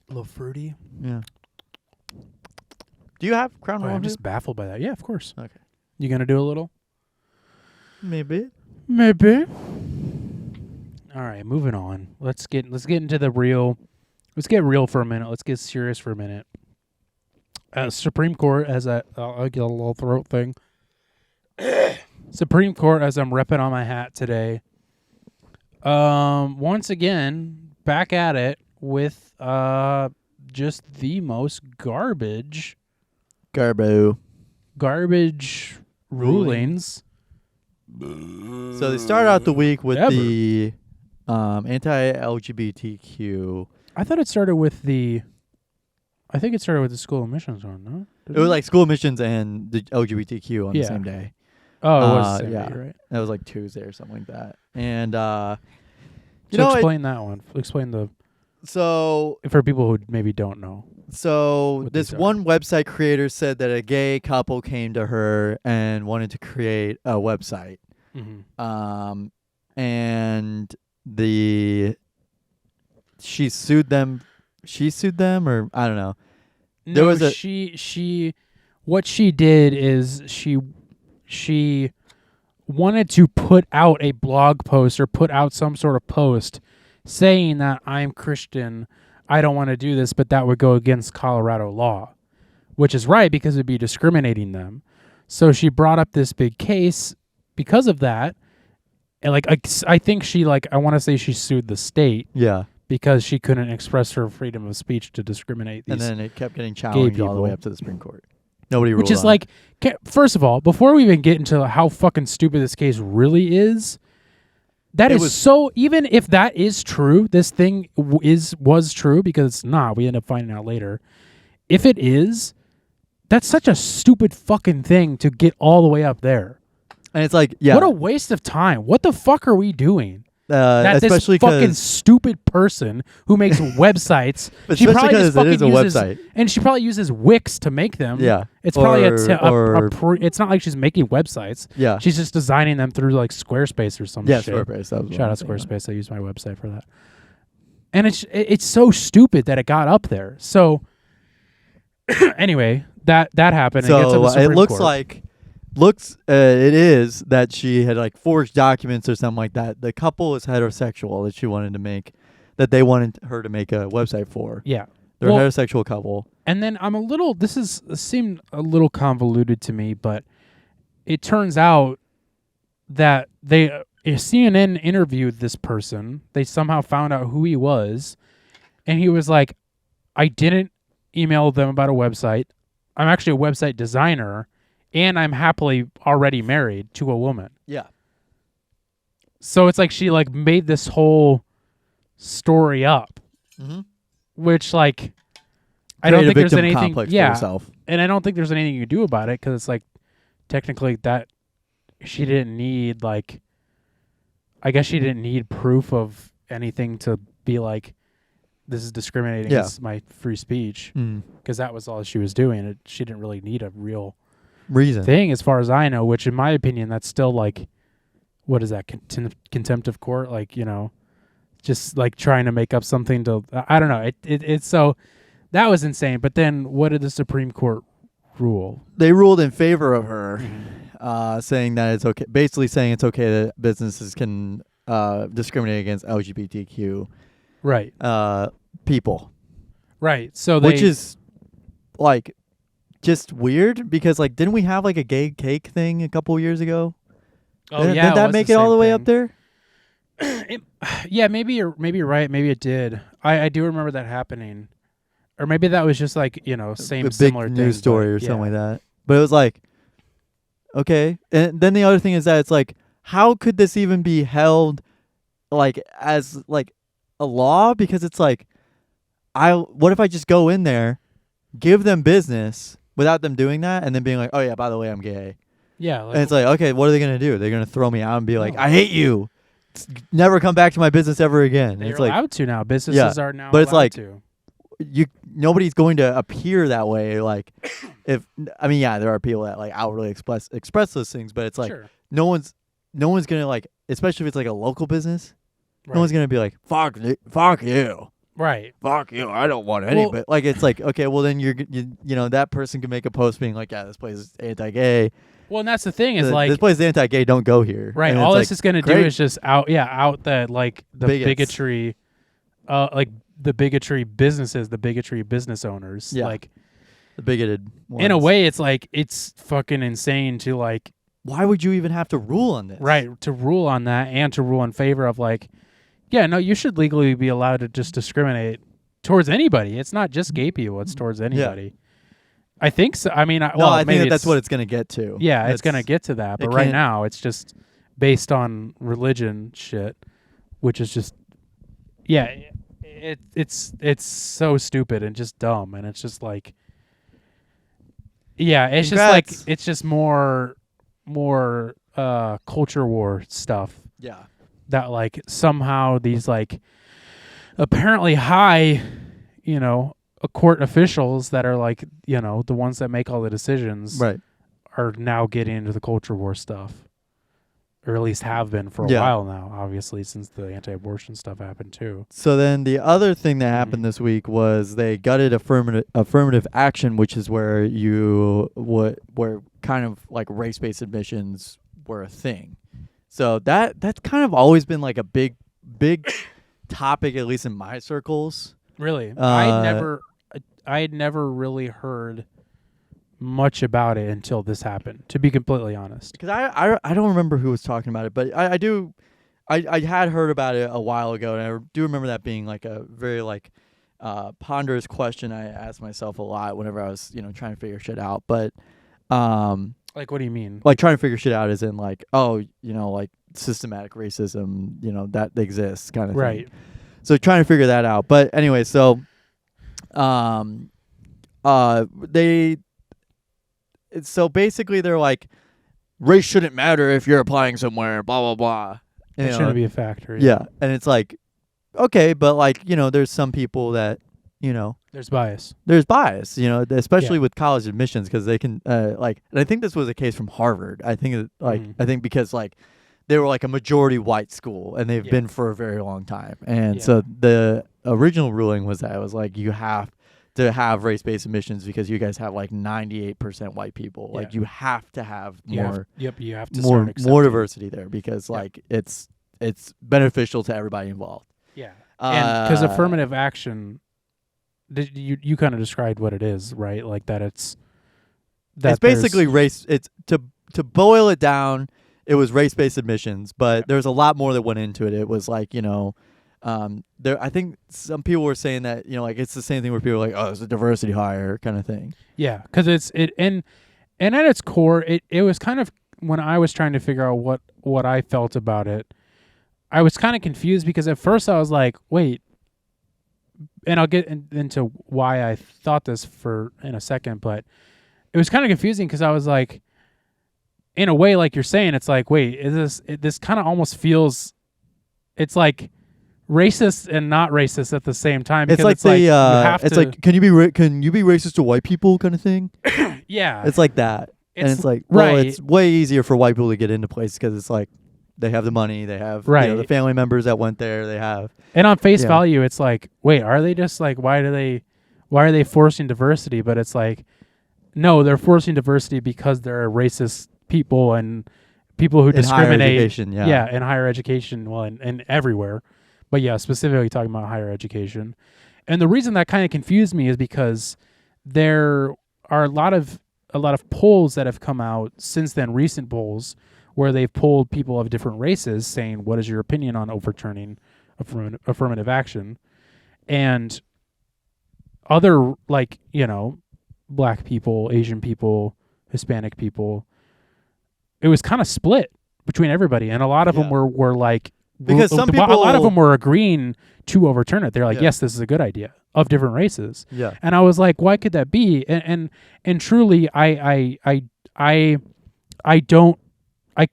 A little fruity. Yeah. Do you have Crown Royal? I'm just baffled by that. Yeah, of course. Okay. You gonna do a little? Maybe. Maybe. All right, moving on. Let's get into the real. Let's get real for a minute. Let's get serious for a minute. Supreme Court, as I'll get a little throat thing. Supreme Court, as I'm repping on my hat today. Once again, back at it with just the most garbage rulings. So they started out the week with Ever. the anti-LGBTQ. I thought it started with the. I think it started with the school admissions one, no? It was like school admissions and the LGBTQ on the Yeah. same day. Oh, it was the same yeah. day, right? That was like Tuesday or something like that. And So know, explain that one. Explain the so for people who maybe don't know. What this these are. one website creator said that a gay couple came to her and wanted to create a website. Mm-hmm. And she sued them. She sued them, or I don't know. There No, was a- she what she did is she wanted to put out a blog post or put out some sort of post saying that I'm Christian, I don't want to do this, but that would go against Colorado law, which is right because it'd be discriminating them. So she brought up this big case because of that. And I think I want to say she sued the state Yeah. because she couldn't express her freedom of speech to discriminate these. And then it kept getting challenged all the way people. up to the Supreme Court. Nobody ruled Which is on like, first of all, before we even get into how fucking stupid this case really is, that It is was- so. Even if that is true, this thing was true because it's not. We end up finding out later. If it is, that's such a stupid fucking thing to get all the way up there. And it's like, yeah. What a waste of time. What the fuck are we doing? That especially this fucking 'cause- stupid person who makes websites. She Especially probably just 'cause it is fucking a uses, website. and she probably uses Wix to make them. Yeah. It's probably Or- it's not like she's making websites. Yeah. She's just designing them through like Squarespace or some shit. Squarespace. That was Shout out what I'm thinking Squarespace. I use my website for that. And it's so stupid that it got up there. So anyway, that happened. So it gets to the Supreme it looks Court. like it is that she had like forged documents or something like that. The couple is heterosexual that she wanted to make, that they wanted her to make a website for. Yeah. They're Well, a heterosexual couple. And then this seemed a little convoluted to me, but it turns out that CNN interviewed this person. They somehow found out who he was, and he was like, I didn't email them about a website. I'm actually a website designer, and I'm happily already married to a woman. Yeah. So it's like she like made this whole story up, Mm-hmm. which like I don't think there's anything. Complex Yeah, for herself. and I don't think there's anything you can do about it because it's like technically that she didn't need like. I guess she didn't need proof of anything to be like, this is discriminating against my free speech, because that was all she was doing. She didn't really need a real Reason. thing, as far as I know. Which, in my opinion, that's still like, what is that? Contempt of court? Like, just like trying to make up something to. I don't know. It's so that was insane. But then, what did the Supreme Court rule? They ruled in favor of her. Saying that it's okay, basically saying it's okay that businesses can discriminate against LGBTQ Right. people. Right. So Which is like just weird because like didn't we have like a gay cake thing a couple years ago? Oh Didn't yeah. that make it all the way up there? Yeah, maybe you're right. Maybe it did. I do remember that happening, or maybe that was just like same A big similar news thing, story but or something like yeah. that. But it was like, okay. And then the other thing is that it's like, how could this even be held like as like a law? Because it's like, what if I just go in there, give them business without them doing that, and then being like, oh yeah, by the way, I'm gay. Yeah, And it's like, okay, what are they gonna do? They're gonna throw me out and be like, No. I hate you. Never come back to my business ever again. And they're it's like, allowed to now. Businesses are now. but it's allowed like, to. nobody's going to appear that way. Like, there are people that like outwardly express those things, but it's like Sure. no one's gonna like, especially if it's like a local business. Right. No one's gonna be like, fuck you, Right. fuck you. I don't want any. Well- But like, it's like, okay, well then you that person can make a post being like, yeah, this place is anti-gay. Well, and that's the thing is This like place is anti-gay. Don't go here. right. And All it's this like, is gonna do great. is just out the like the Bigots. bigotry, like the bigotry businesses, the bigotry business owners. Yeah. Like the bigoted ones. in a way, it's like it's fucking insane to like. Why would you even have to rule on this? Right, to rule on that and to rule in favor of like, yeah, no, you should legally be allowed to just discriminate towards anybody. It's not just gay people; it's towards anybody. I think so. I mean, I think that's what it's going to get to. Yeah, it's going to get to that. But right now, it's just based on religion shit, which is just, yeah, it's so stupid and just dumb, and it's just like, yeah, it's Congrats. just like it's just more culture war stuff. Yeah. That like somehow these like apparently high, court officials that are like, the ones that make all the decisions Right. are now getting into the culture war stuff. Or at least have been for a Yeah. while now, obviously, since the anti-abortion stuff happened too. So then the other thing that happened this week was they gutted affirmative action, which is where where kind of like race-based admissions were a thing. So that's kind of always been like a big topic, at least in my circles. Really? I had never really heard much about it until this happened, to be completely honest. Because I don't remember who was talking about it, but I had heard about it a while ago, and I do remember that being like a very like ponderous question I asked myself a lot whenever I was trying to figure shit out. But Like, what do you mean? like trying to figure shit out as in like, oh, like systematic racism, that exists kind of thing. Right. So trying to figure that out. But anyway, so so basically they're like, race shouldn't matter if you're applying somewhere, blah blah blah. You It know? shouldn't be a factor. Yeah, and it's like, okay, but like, you know, there's some people that, you know, There's bias. there's bias, you know, especially with college admissions, because they can like, and I think this was a case from Harvard. I think I think because like they were like a majority white school, and they've been for a very long time, and so the original ruling was that it was like you have to have race-based admissions because you guys have like 98% white people. Like you have to have more. You have to more diversity there because like it's beneficial to everybody involved. Yeah, and because affirmative action, you kind of described what it is, right? Like that it's basically race. It's to boil it down. It was race-based admissions, but there's a lot more that went into it. It was like, you know, I think some people were saying that, you know, like it's the same thing where people are like, oh, it's a diversity hire kind of thing. Yeah, because and at its core, it was kind of, when I was trying to figure out what I felt about it, I was kind of confused because at first I was like, wait, and I'll get into why I thought this in a second, but it was kind of confusing because I was like, in a way, like you're saying, it's like, wait, this kind of almost feels, it's like racist and not racist at the same time. It's like like, can you be racist to white people kind of thing? Yeah, it's like that, and it's like, well, right. it's way easier for white people to get into places because it's like they have the money, they have you know, the family members that went there, they have, and on face value, it's like, wait, are they just like, why are they forcing diversity? But it's like, no, they're forcing diversity because there are racist people and people who discriminate. In higher education, well, and everywhere. But yeah, specifically talking about higher education. And the reason that kind of confused me is because there are a lot of polls that have come out since then, recent polls, where they've polled people of different races saying, what is your opinion on overturning affirmative action? And other, like, you know, black people, Asian people, Hispanic people, it was kind of split between everybody. And a lot of them were like, because some people, a lot of them were agreeing to overturn it. They're like, yes, this is a good idea, of different races. Yeah. And I was like, why could that be? And truly, I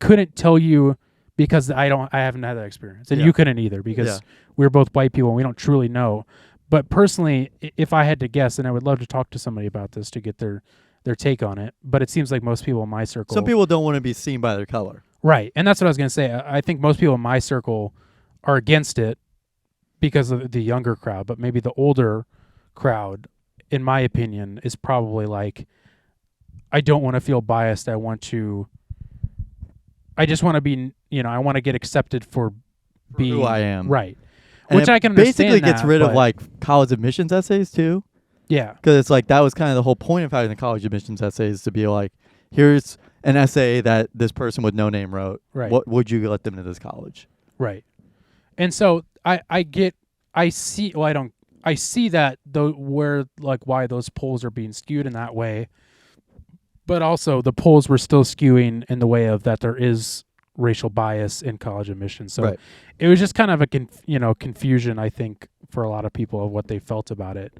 couldn't tell you because I haven't had that experience, and you couldn't either because we're both white people and we don't truly know. But personally, if I had to guess, and I would love to talk to somebody about this to get their take on it, but it seems like most people in my circle, some people don't want to be seen by their color. Right. And that's what I was going to say. I think most people in my circle are against it because of the younger crowd, but maybe the older crowd, in my opinion, is probably like, I don't want to feel biased. I just want to be, you know, I want to get accepted for being who I am. Right. And which I can understand. Basically gets rid of like college admissions essays too. Yeah. Because it's like, that was kind of the whole point of having the college admissions essays, to be like, here's an essay that this person with no name wrote. Right. What would you let them to this college? Right. And so I see that where, like, why those polls are being skewed in that way. But also the polls were still skewing in the way of that there is racial bias in college admissions. So it was just kind of a confusion, I think, for a lot of people of what they felt about it.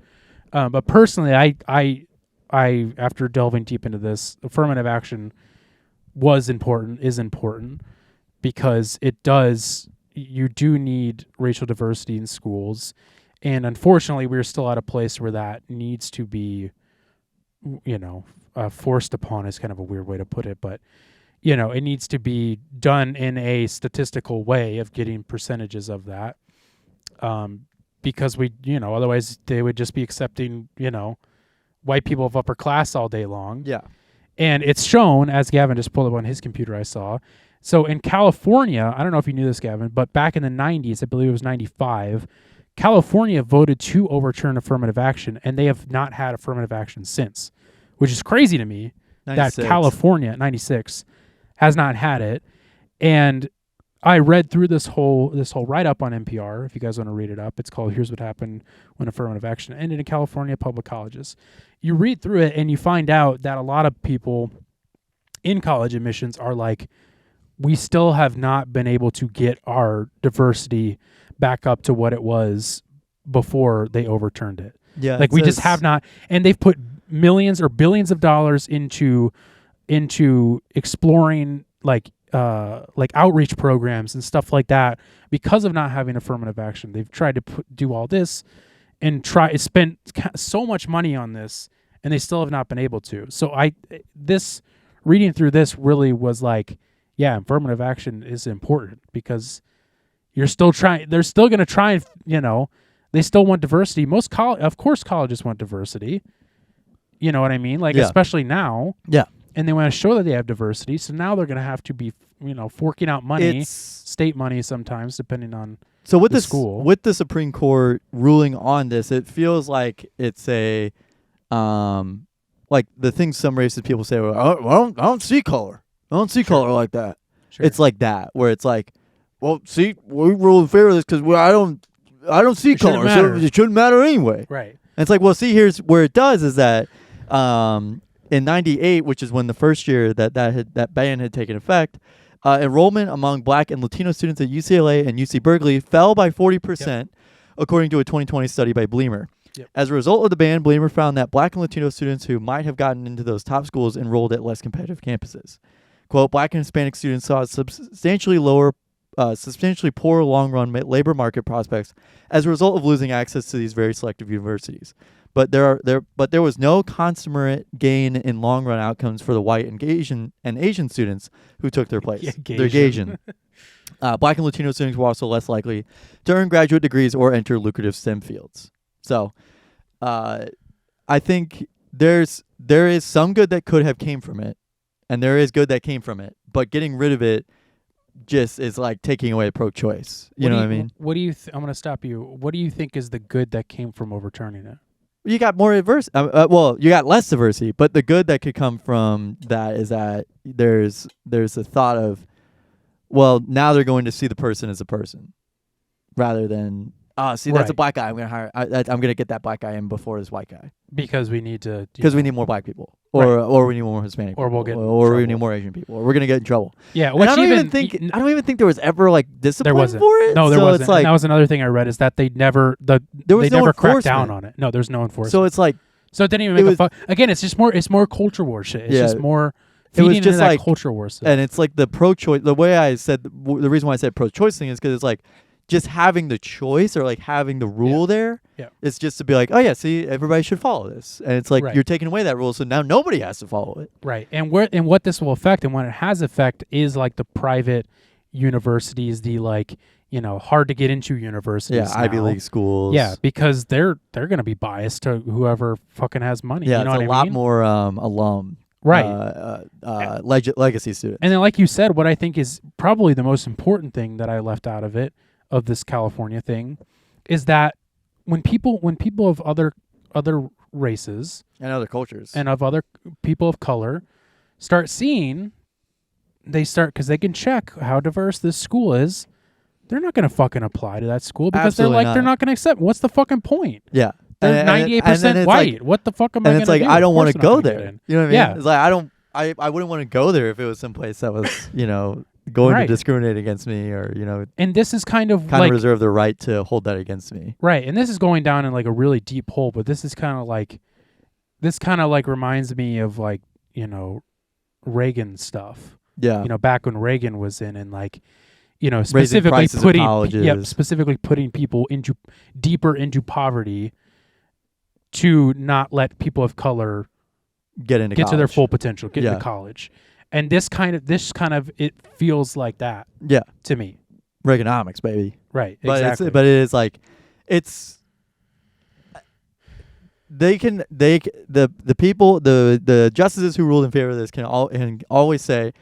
But personally, I after delving deep into this, affirmative action is important because you do need racial diversity in schools. And unfortunately, we're still at a place where that needs to be, forced upon is kind of a weird way to put it, but it needs to be done in a statistical way of getting percentages of that. Because otherwise they would just be accepting, white people of upper class all day long. Yeah. And it's shown, as Gavin just pulled up on his computer, I saw. So in California, I don't know if you knew this, Gavin, but back in the 90s, I believe it was 95, California voted to overturn affirmative action, and they have not had affirmative action since, which is crazy to me. 96. That California, 96, has not had it. And I read through this whole write-up on NPR, if you guys want to read it up. It's called Here's What Happened When Affirmative Action Ended in California Public Colleges. You read through it, and you find out that a lot of people in college admissions are like, we still have not been able to get our diversity back up to what it was before they overturned it. Yeah, like we just have not, and they've put millions or billions of dollars into exploring like like outreach programs and stuff like that because of not having affirmative action. They've tried to do all this and spend so much money on this, and they still have not been able to. So reading through this really was like, yeah, affirmative action is important because you're still trying. They're still going to try and, they still want diversity. Of course, colleges want diversity. You know what I mean? Like, especially now. Yeah. And they want to show that they have diversity. So now they're going to have to be, forking out money, state money sometimes, depending on the school. With the Supreme Court ruling on this, it feels like it's a, like the things some racist people say, well, I don't see color. I don't see color like that. Sure. It's like that, where it's like, well, see, we rule in favor of this because I don't see color, so it shouldn't matter anyway. Right. And it's like, well, see, here's where it does is that in 98, which is when the first year that ban had taken effect, enrollment among Black and Latino students at UCLA and UC Berkeley fell by 40%, according to a 2020 study by Bleemer. Yep. As a result of the ban, Bleemer found that Black and Latino students who might have gotten into those top schools enrolled at less competitive campuses. Quote, Black and Hispanic students saw substantially poor long-run labor market prospects as a result of losing access to these very selective universities. But there was no consummate gain in long-run outcomes for the white and Asian students who took their place. They're Gasian. Black and Latino students were also less likely to earn graduate degrees or enter lucrative STEM fields. So, I think there is some good that could have came from it, and there is good that came from it. But getting rid of it just is like taking away pro-choice. You know what I mean? What do you? I'm going to stop you. What do you think is the good that came from overturning it? You got more diversity. You got less diversity, but the good that could come from that is that there's a thought of, well, now they're going to see the person as a person, rather than that's a black guy. I'm gonna hire. I'm gonna get that black guy in before this white guy because we need to. We need more black people, or we need more Hispanic, or we'll get, or we need more Asian people, or we're gonna get in trouble. Yeah, I don't even think there was ever like discipline for it. No, there wasn't. It's like, and that was another thing I read is that they never cracked down on it. No, there's no enforcement. So it's like, so it didn't even make a fuck. Again, it's just more. It's more culture war shit. It's just more. It was just like culture war stuff. And it's like the pro-choice. The way I said the reason why I said pro-choice thing is because it's like, just having the choice or like having the rule there, it's just to be like, oh yeah, see, everybody should follow this, and it's like you're taking away that rule, so now nobody has to follow it. Right, and what this will affect, and when it has effect, is like the private universities, the hard to get into universities, Ivy League schools, because they're gonna be biased to whoever fucking has money. Yeah, you know it's what a lot more alum. Right. Legacy students. And then, like you said, what I think is probably the most important thing that I left out of this California thing is that when people of other races and other cultures and of other people of color start seeing, because they can check how diverse this school is, they're not going to fucking apply to that school because they're not going to accept. What's the fucking point? Yeah. They're 98% white. Like, what the fuck am I going to do? And it's like, I don't want to go there. You know what I mean? Yeah. It's like, I wouldn't want to go there if it was someplace that was, going to discriminate against me, or and this is kind of reserve the right to hold that against me, right? And this is going down in like a really deep hole, but this is kind of like reminds me of Reagan stuff, back when Reagan was in, and specifically putting people deeper into poverty to not let people of color get to their full potential, get into college. And this kind of it feels like that. Yeah. To me. Reaganomics, baby. Right. But exactly. But it is like, it's the people, the justices who ruled in favor of this can always say,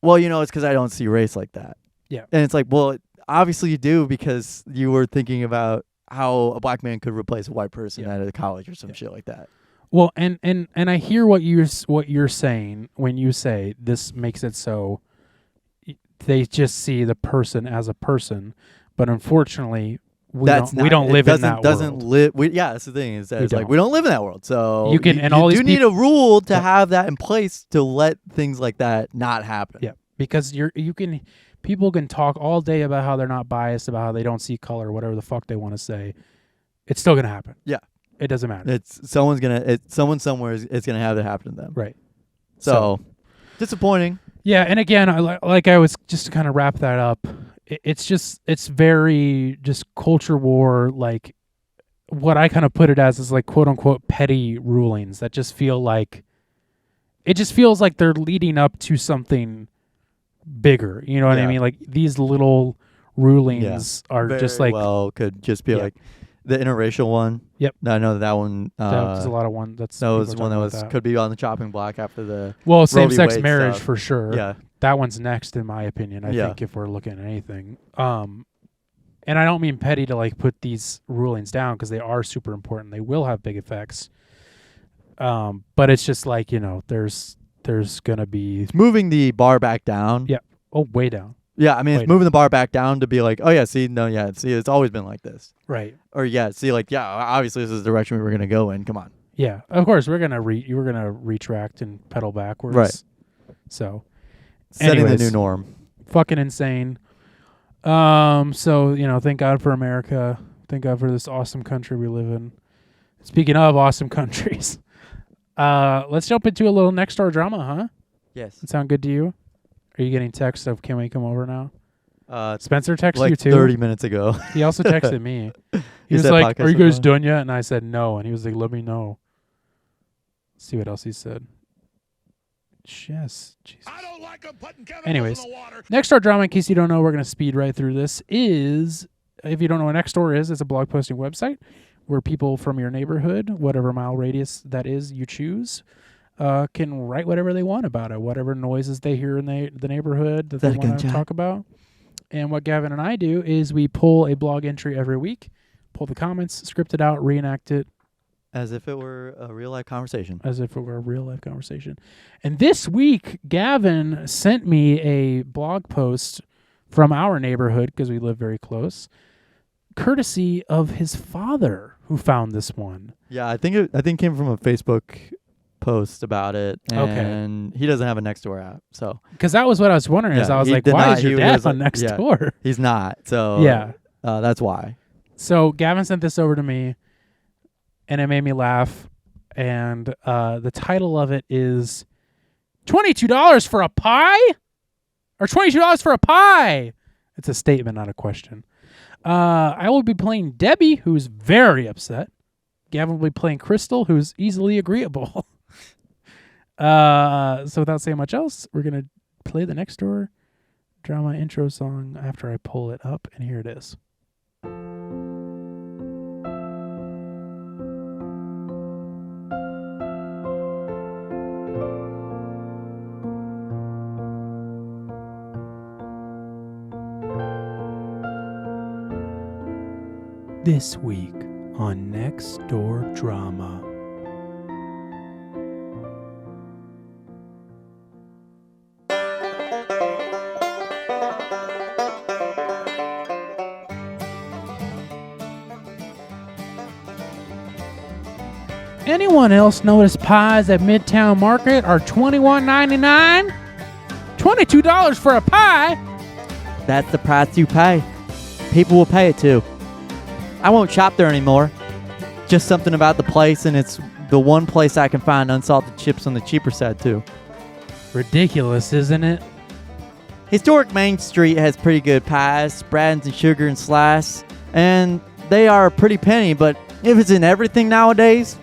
well, it's because I don't see race like that. Yeah. And it's like, well, obviously you do, because you were thinking about how a black man could replace a white person at a college or some shit like that. Well, and I hear what you're saying when you say this makes it so they just see the person as a person, but unfortunately we don't live in that world. That's the thing, is that it's like we don't live in that world. So you need a rule to have that in place to let things like that not happen. Yeah, because people can talk all day about how they're not biased, about how they don't see color, whatever the fuck they want to say. It's still gonna happen. Yeah. It doesn't matter. Someone somewhere is gonna have it happen to them. Right. So disappointing. Yeah, and again, I was just to kind of wrap that up. It's very just culture war. Like what I kind of put it as is like quote unquote petty rulings that just feel like it just feels like they're leading up to something bigger. You know what I mean? Like these little rulings are Very just like could just be like the interracial one. Yep. I know that one. there's a lot of one that was one that could be on the chopping block after the same-sex Wade marriage stuff. for sure. Yeah. That one's next in my opinion. I think if we're looking at anything. And I don't mean petty to like put these rulings down because they are super important. They will have big effects. But it's just like, there's gonna be moving the bar back down. Yeah. Oh, way down. Yeah, I mean, it's moving the bar back down to be like, oh yeah, see, it's always been like this. Right. Or obviously this is the direction we were gonna go in. Come on. Yeah, of course we're gonna retract and pedal backwards. Right. So, setting the new norm. Fucking insane. So thank God for America. Thank God for this awesome country we live in. Speaking of awesome countries, let's jump into a little Nextdoor drama, huh? Yes. That sound good to you? Are you getting texts of can we come over now? Spencer texted like you too. 30 minutes ago. He also texted me. He was said like, podcast "Are you guys on? done yet?" And I said no. And he was like, "Let me know." Let's see what else he said. Yes. Jesus. I don't like 'em putting chemicals Anyways, in the water. Nextdoor drama, in case you don't know, we're going to speed right through this, is, if you don't know what Nextdoor is, it's a blog posting website where people from your neighborhood, whatever mile radius that is you choose, can write whatever they want about it, whatever noises they hear in the neighborhood that they want to talk about. And what Gavin and I do is we pull a blog entry every week, pull the comments, script it out, reenact it, As if it were a real life conversation. And this week, Gavin sent me a blog post from our neighborhood, because we live very close, courtesy of his father, who found this one. Yeah, I think it came from a Facebook post about it, and he doesn't have a Nextdoor app, so. Because that was what I was wondering. Is I was like, why is your dad on Nextdoor? Yeah, he's not. So that's why. So Gavin sent this over to me, and it made me laugh. And the title of it is $22 for a pie? Or $22 for a pie? It's a statement, not a question. I will be playing Debbie, who's very upset. Gavin will be playing Crystal, who's easily agreeable. So without saying much else, we're going to play the Nextdoor drama intro song after I pull it up, and here it is. This week on Nextdoor Drama. Anyone else notice pies at Midtown Market are $21.99? $22 for a pie? That's the price you pay. People will pay it too. I won't shop there anymore. Just something about the place, and it's the one place I can find unsalted chips on the cheaper side too. Ridiculous, isn't it? Historic Main Street has pretty good pies, spreads and sugar and slice, and they are a pretty penny, but if it's in everything nowadays,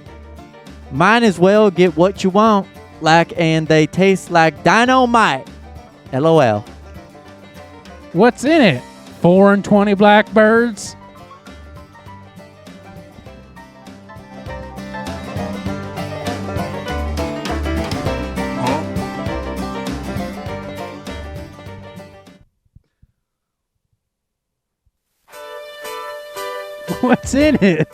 might as well get what you want, and they taste like dynamite. LOL. What's in it? 4 and 20 blackbirds? What's in it?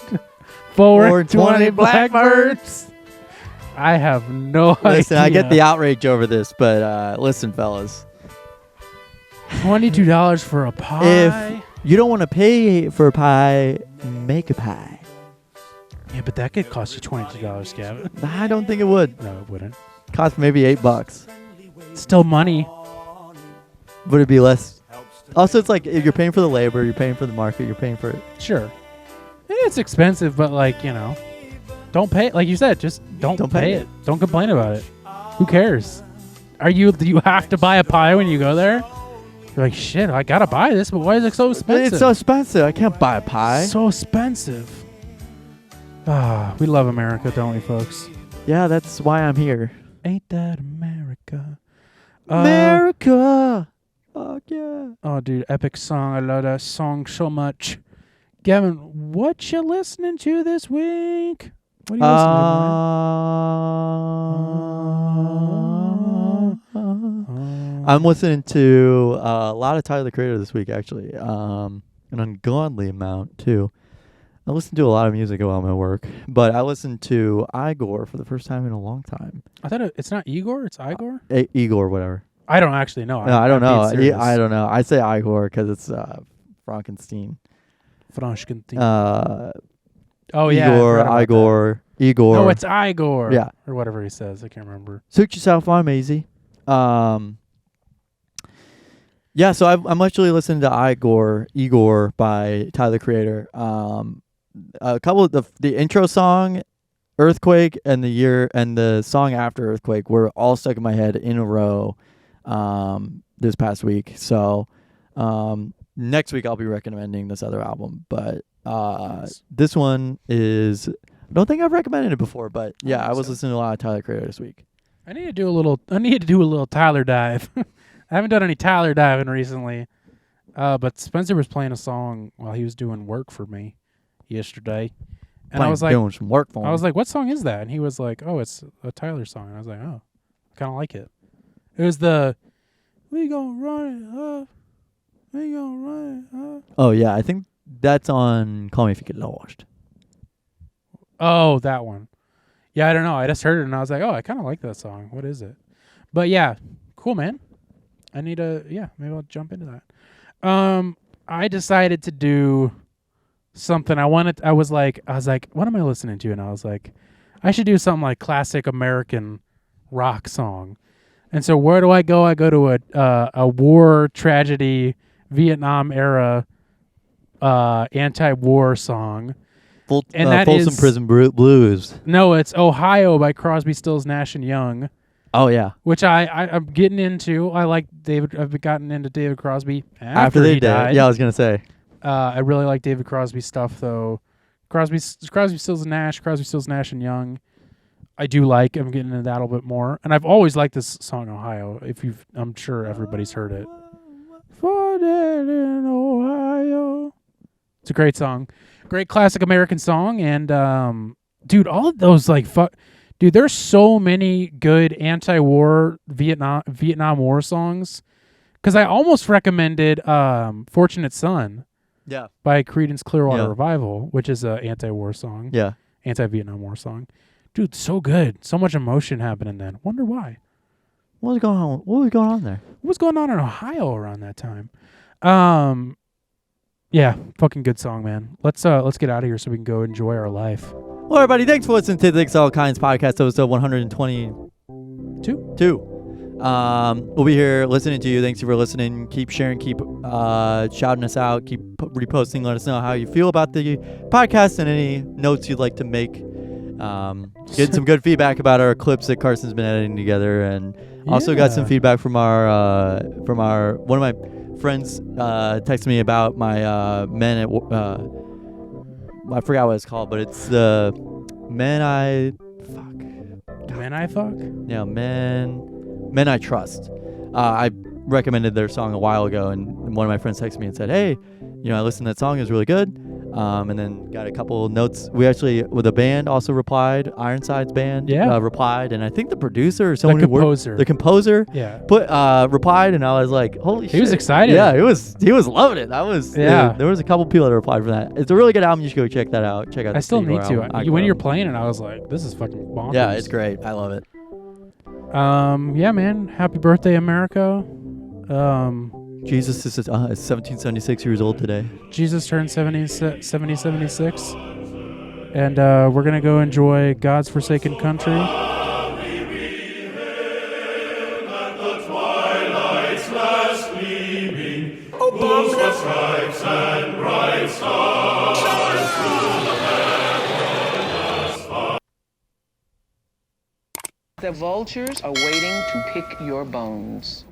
4 and 20 blackbirds? I have no idea. Listen, I get the outrage over this, but listen, fellas. $22 for a pie? If you don't want to pay for a pie, make a pie. Yeah, but that could cost you $22, Gavin. I don't think it would. No, it wouldn't. Cost maybe $8. Still money. Would it be less? Also, it's like if you're paying for the labor, you're paying for the market, you're paying for it. Sure. It's expensive, but don't pay it. Like you said, just don't pay it. Don't complain about it. Who cares? Do you have to buy a pie when you go there? You're like, shit, I gotta buy this, but why is it so expensive? It's so expensive. I can't buy a pie. So expensive. We love America, don't we, folks? Yeah, that's why I'm here. Ain't that America? America. Fuck yeah. Oh, dude, epic song. I love that song so much. Gavin, what you listening to this week? What are you listening to? I'm listening to a lot of Tyler the Creator this week, actually. An ungodly amount, too. I listen to a lot of music while I'm at work, but I listened to Igor for the first time in a long time. I thought it's not Igor, it's Igor? Igor, whatever. I don't actually know. No, I don't know. I I don't know. I say Igor because it's Frankenstein. Oh, yeah. Igor. No, it's Igor. Yeah. Or whatever he says. I can't remember. Suit yourself on Maisie. Yeah, so I'm actually listening to Igor by Tyler the Creator. A couple of the intro song, Earthquake, and the song after Earthquake were all stuck in my head in a row this past week. So next week I'll be recommending this other album, but this one is, I don't think I've recommended it before, but yeah, I was listening to a lot of Tyler the Creator this week. I need to do a little Tyler dive. I haven't done any Tyler diving recently. But Spencer was playing a song while he was doing work for me yesterday. And I was like, doing some work for him. I was like, what song is that? And he was like, oh, it's a Tyler song. And I was like, oh, I kind of like it. It was the, we gonna run it up. We gonna run it up. Oh, yeah. I think that's on Call Me If You Get Lost. Oh, that one. Yeah, I don't know. I just heard it and I was like, oh, I kind of like that song. What is it? But yeah, cool, man. I need maybe I'll jump into that. I decided to do something. I was like, what am I listening to? And I was like, I should do something like classic American rock song. And so where do I go? I go to a war tragedy, Vietnam era, anti-war song. And that Folsom Prison Blues. No, it's Ohio by Crosby, Stills, Nash and Young. Oh yeah, which I'm getting into. I like David. I've gotten into David Crosby after they died. Yeah, I was gonna say. I really like David Crosby stuff though. Crosby, Stills, Nash, and Young. I do like. I'm getting into that a little bit more, and I've always liked this song Ohio. I'm sure everybody's heard it. For dead in Ohio. It's a great song, great classic American song, and dude, all of those Dude, there's so many good anti-war Vietnam War songs. Because I almost recommended Fortunate Son by Creedence Clearwater Revival, which is an anti-war song. Yeah. Anti-Vietnam War song. Dude, so good. So much emotion happening then. Wonder why. What was going on? What was going on there? What was going on in Ohio around that time? Yeah, fucking good song, man. Let's get out of here so we can go enjoy our life. Well, everybody, thanks for listening to the Takes All Kinds podcast, episode 122. We'll be here listening to you. Thanks for listening. Keep sharing, keep shouting us out, keep reposting. Let us know how you feel about the podcast and any notes you'd like to make. Get some good feedback about our clips that Carson's been editing together, and also got some feedback from our one of my friends texted me about my men at I forgot what it's called, but it's the Men I Fuck. Yeah, Men I Trust. I recommended their song a while ago, and one of my friends texted me and said, "Hey, I listened to that song. It was really good." And then got a couple notes. We actually, with a band, also replied. Ironside's band replied, and I think the producer or someone the composer, replied, and I was like, "Holy shit!" He was excited. Yeah, he was loving it. There was a couple people that replied for that. It's a really good album. You should go check that out. Check out. I still need to. When you're playing it, I was like, "This is fucking bonkers." Yeah, it's great. I love it. Yeah, man. Happy birthday, America. Jesus is 1776 years old today. Jesus turned 76. And we're going to go enjoy God's Forsaken Country. The vultures are waiting to pick your bones.